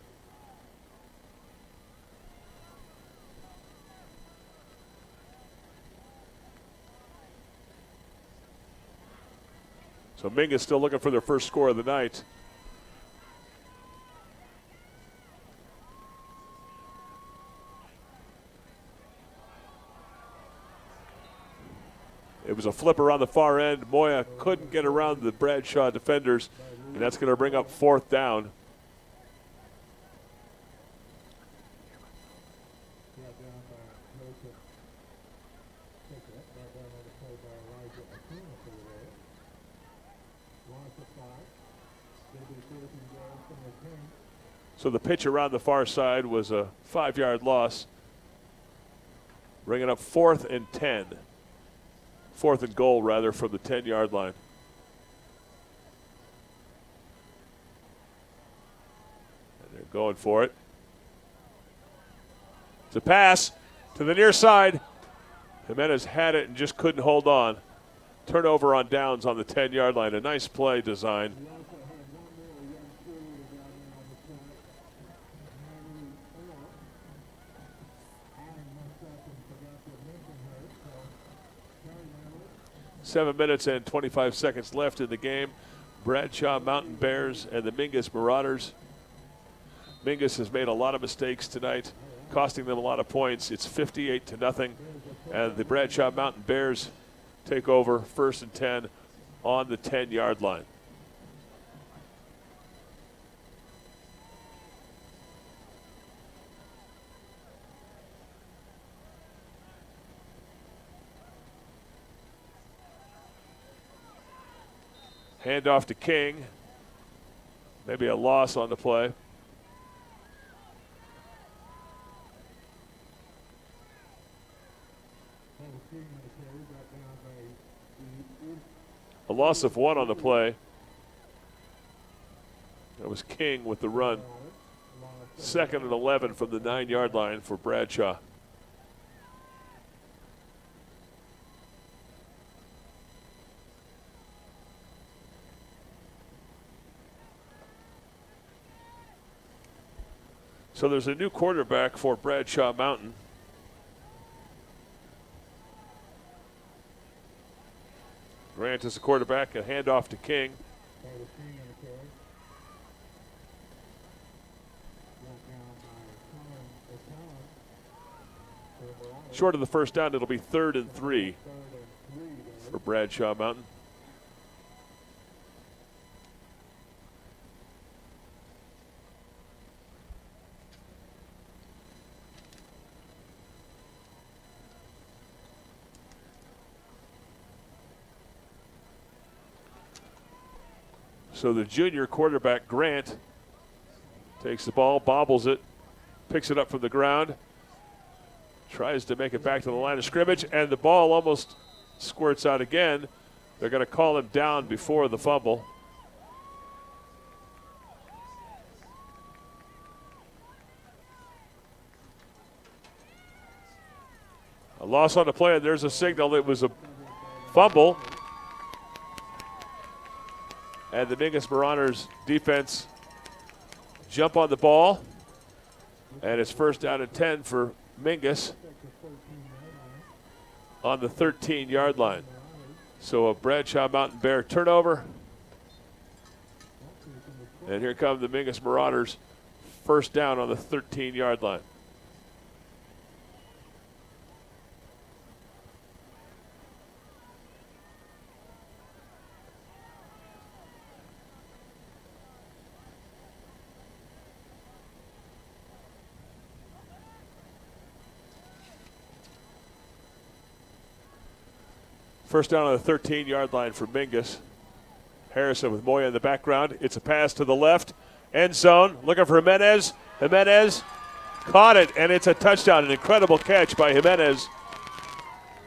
So Mingus still looking for their first score of the night. It was a flipper on the far end. Moya couldn't get around the Bradshaw defenders, and that's going to bring up 4th down. So the pitch around the far side was a 5-yard loss. Bringing up 4th and 10. 4th and goal, rather, from the 10-yard line. And they're going for it. It's a pass to the near side. Jimenez had it and just couldn't hold on. Turnover on downs on the 10-yard line. A nice play design. Seven minutes and 25 seconds left in the game. Bradshaw Mountain Bears and the Mingus Marauders. Mingus has made a lot of mistakes tonight, costing them a lot of points. It's 58-0, and the Bradshaw Mountain Bears take over 1st and 10 on the 10-yard line. Handoff to King. Maybe a loss on the play. A loss of 1 on the play. That was King with the run. 2nd and 11 from the 9-yard line for Bradshaw. So there's a new quarterback for Bradshaw Mountain. Grant is the quarterback, a handoff to King. Short of the first down, it'll be 3rd and 3 for Bradshaw Mountain. So the junior quarterback, Grant, takes the ball, bobbles it, picks it up from the ground, tries to make it back to the line of scrimmage, and the ball almost squirts out again. They're going to call him down before the fumble. A loss on the play, and there's a signal. It was a fumble. And the Mingus Marauders defense jump on the ball. And it's 1st down and 10 for Mingus on the 13-yard line. So a Bradshaw Mountain Bear turnover. And here come the Mingus Marauders, 1st down on the 13-yard line. First down on the 13-yard line for Mingus. Harrison with Moya in the background. It's a pass to the left, End zone, looking for Jimenez. Jimenez caught it, and it's a touchdown. An incredible catch by Jimenez,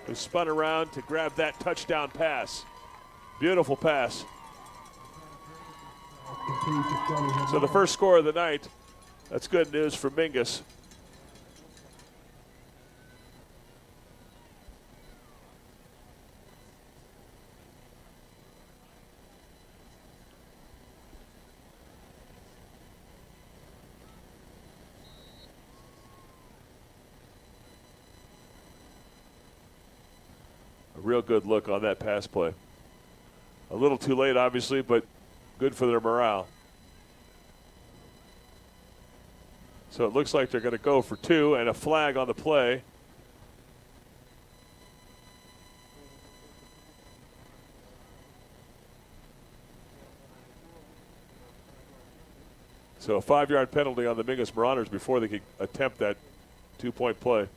who spun around to grab that touchdown pass. Beautiful pass. So the first score of the night, that's good news for Mingus. A real good look on that pass play. A little too late, obviously, but good for their morale. So it looks like they're going to go for 2 and a flag on the play. So a 5-yard penalty on the Mingus Marauders before they could attempt that 2-point play.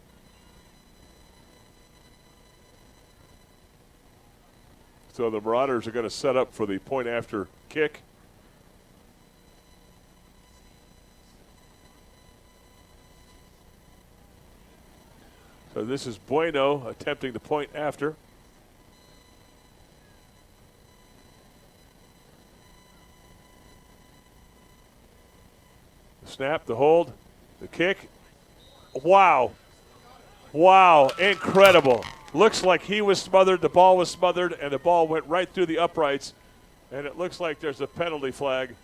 So the Marauders are going to set up for the point after kick. So this is Bueno attempting the point after. The snap, the hold, the kick. Wow. Wow, incredible. Looks like he was smothered, the ball was smothered, and the ball went right through the uprights. And it looks like there's a penalty flag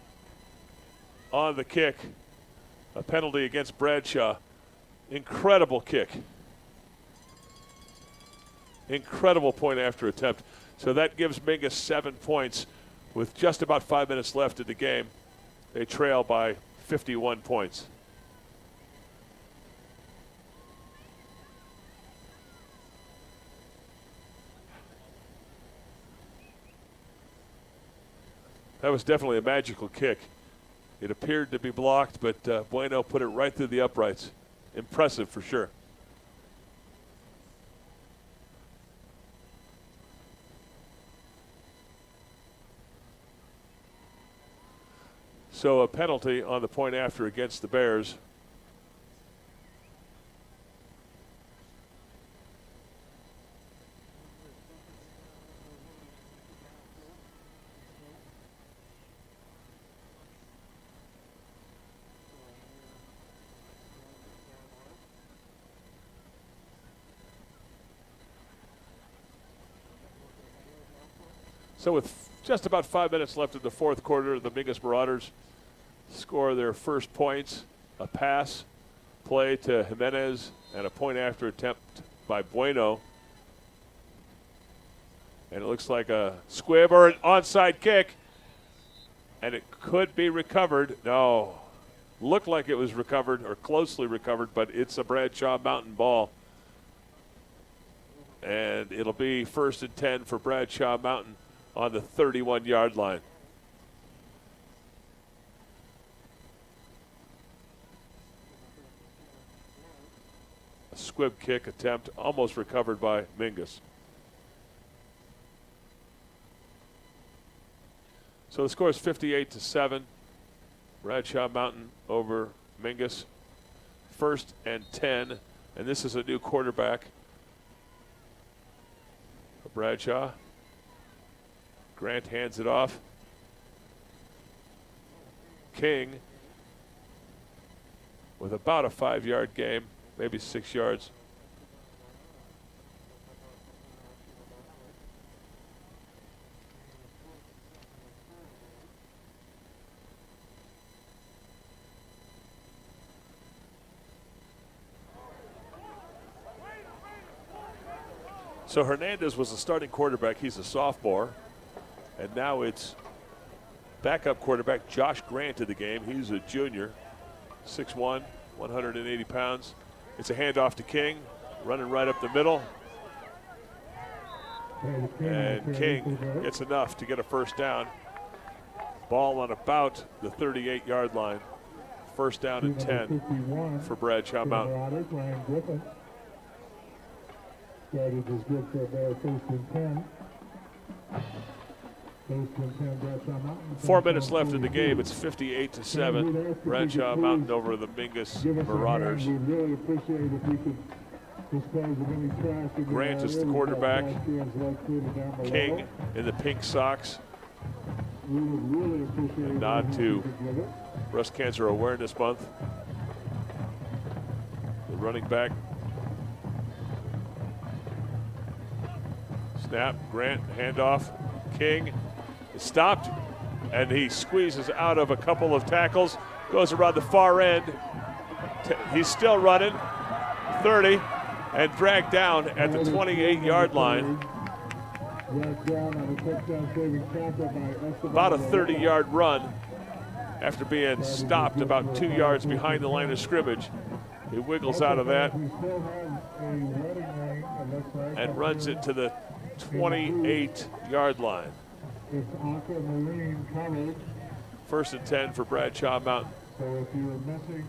on the kick. A penalty against Bradshaw. Incredible kick. Incredible point after attempt. So that gives Mingus 7 points with just about 5 minutes left in the game. They trail by 51 points. That was definitely a magical kick. It appeared to be blocked, but Bueno put it right through the uprights. Impressive for sure. So a penalty on the point after against the Bears. So with just about 5 minutes left in the fourth quarter, the Mingus Marauders score their first points, a pass play to Jimenez and a point after attempt by Bueno. And it looks like a squib or an onside kick, and it could be recovered. No, looked like it was recovered or closely recovered, but it's a Bradshaw Mountain ball. And it'll be 1st and 10 for Bradshaw Mountain on the 31-yard line. A squib kick attempt almost recovered by Mingus. So the score is 58-7. Bradshaw Mountain over Mingus. 1st and 10. And this is a new quarterback for Bradshaw. Grant hands it off. King with about a 5-yard game, maybe 6 yards. So Hernandez was the starting quarterback. He's a sophomore. And now it's backup quarterback Josh Grant in the game. He's a junior, 6'1", 180 pounds. It's a handoff to King, running right up the middle. And King gets enough to get a first down. Ball on about the 38-yard line. 1st down and 10 for Bradshaw Mountain. That is good for their 1st and 10. 4 minutes left in the game. It's 58-7. Bradshaw Mountain over the Mingus Marauders. Grant is the quarterback. King in the pink socks. A nod to Breast Cancer Awareness Month. The running back. Snap, Grant, handoff. King is stopped, and he squeezes out of a couple of tackles, goes around the far end. He's still running, 30, and dragged down at the 28-yard line. About a 30-yard run after being stopped about 2 yards behind the line of scrimmage. He wiggles out of that and runs it to the 28-yard line. First and 10 for Bradshaw Mountain. So if you're missing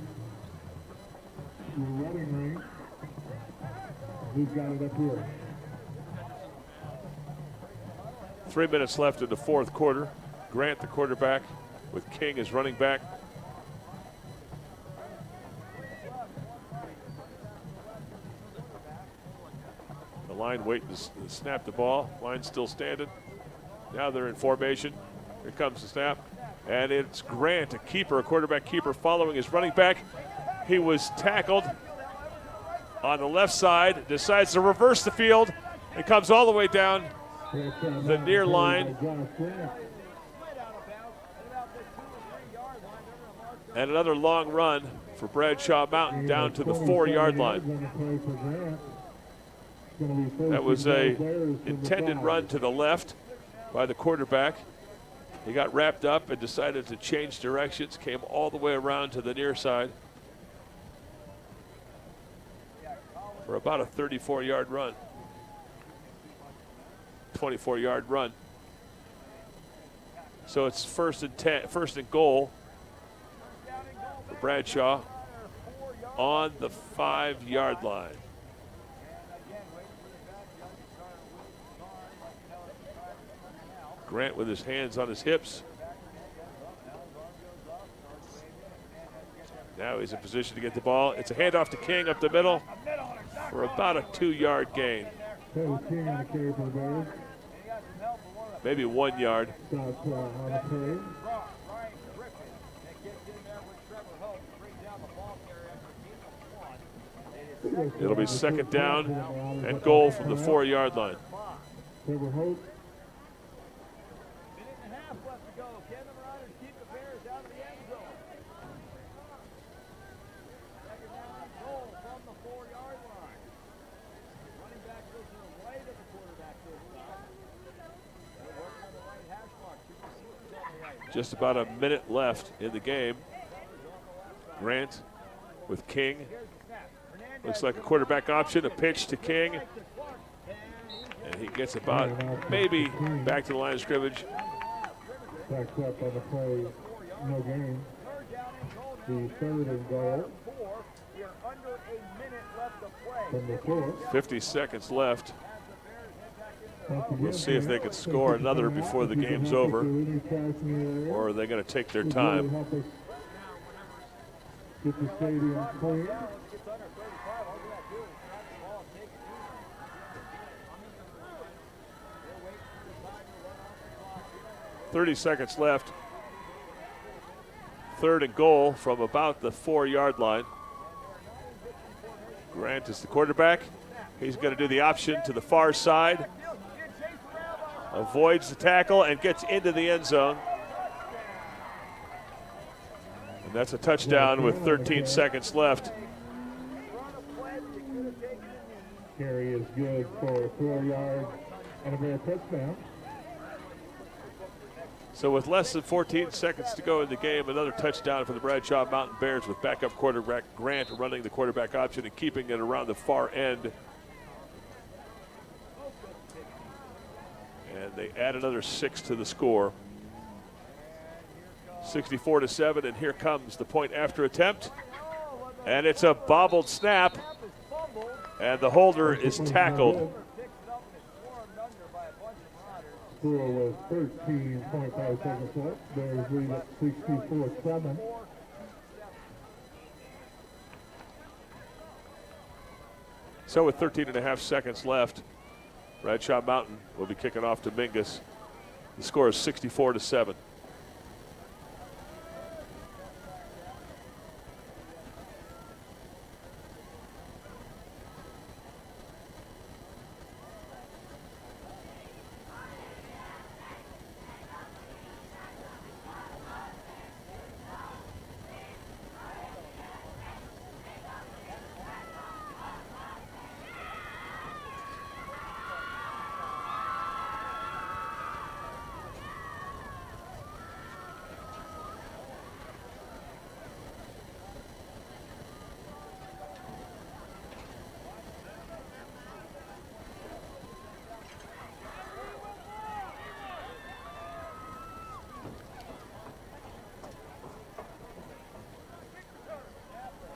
your running ring, we've got it up here. 3 minutes left in the fourth quarter. Grant, the quarterback, with King as running back. The line waiting to snap the ball. Line still standing. Now they're in formation. Here comes the snap. And it's Grant, a keeper, a quarterback keeper, following his running back. He was tackled on the left side, decides to reverse the field, and comes all the way down the near line. And another long run for Bradshaw Mountain down to the 4-yard line. That was a intended run to the left by the quarterback. He got wrapped up and decided to change directions, came all the way around to the near side for about a 34-yard run, 24-yard run. So it's first and goal for Bradshaw on the 5-yard line. Grant with his hands on his hips. Now he's in position to get the ball. It's a handoff to King up the middle for about a 2-yard gain. Maybe 1 yard. It'll be second down and goal from the 4-yard line. Just about a minute left in the game. Grant with King. Looks like a quarterback option, a pitch to King. And he gets about maybe back to the line of scrimmage. Backs up on the play, no gain. The third and goal. From the 4. 50 seconds left. We'll see if they can score another before the game's over, or are they going to take their time? Get the stadium clean. .30 seconds left. Third and goal from about the 4-yard line. Grant is the quarterback. He's going to do the option to the far side. Avoids the tackle and gets into the end zone. And that's a touchdown with 13 seconds left. Carry is good for 4 yards and a bare touchdown. So with less than 14 seconds to go in the game, another touchdown for the Bradshaw Mountain Bears with backup quarterback Grant running the quarterback option and keeping it around the far end. And they add another 6 to the score. 64-7, and here comes the point after attempt. And it's a bobbled snap, and the holder is tackled. Score was 13.5 seconds left. Bears lead at 64-7. So with 13.5 seconds left, Bradshaw Mountain will be kicking off to Mingus. The score is 64-7.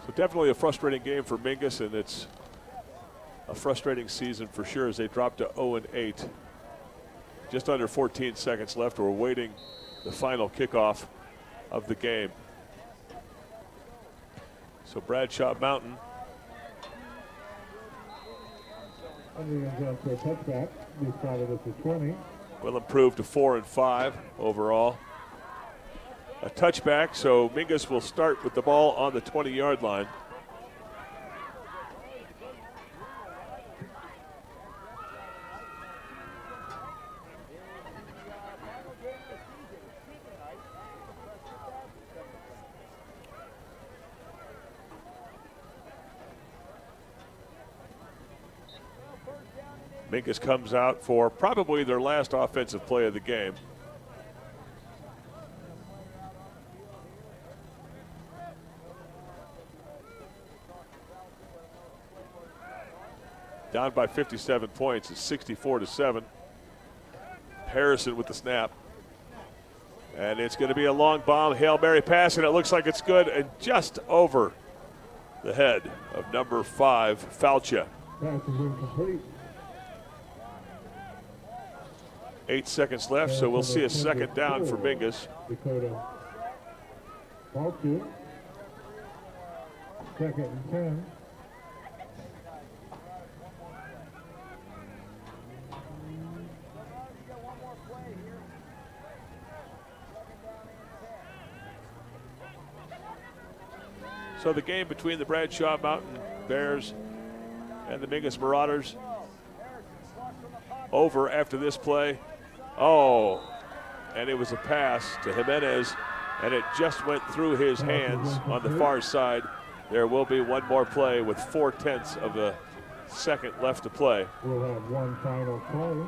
So definitely a frustrating game for Mingus, and it's a frustrating season for sure as they drop to 0-8. Just under 14 seconds left. We're waiting the final kickoff of the game. So Bradshaw Mountain For a touchback, we started at the 20. will improve to 4-5 overall. A touchback, so Mingus will start with the ball on the 20-yard line. Mingus comes out for probably their last offensive play of the game. Down by 57 points. It's 64-7. Harrison with the snap. And it's going to be a long bomb, Hail Mary pass, and it looks like it's good and just over the head of number 5, Falcha. Pass is incomplete. 8 seconds left, so we'll see a second down for Mingus. Dakota. Ball two. Second and 10. So the game between the Bradshaw Mountain Bears and the Mingus Marauders over after this play. Oh, and it was a pass to Jimenez, and it just went through his hands on the far side. There will be one more play with 4/10 of a second left to play. We'll have one final play.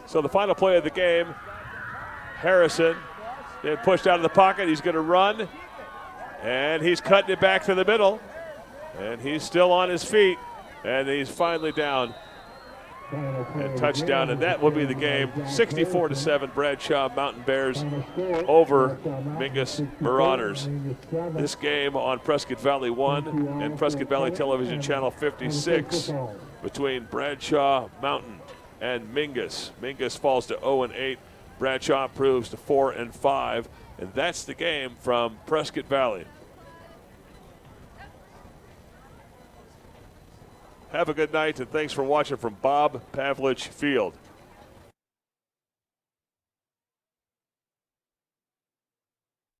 So the final play of the game, Harrison being pushed out of the pocket. He's going to run, and he's cutting it back to the middle, and he's still on his feet, and he's finally down and touchdown, and that will be the game. 64-7, Bradshaw Mountain Bears over Mingus Marauders. This game on Prescott Valley 1 and Prescott Valley Television Channel 56 between Bradshaw Mountain and Mingus. Mingus falls to 0-8. Bradshaw improves to 4-5, and that's the game from Prescott Valley. Have a good night, and thanks for watching from Bob Pavlich Field.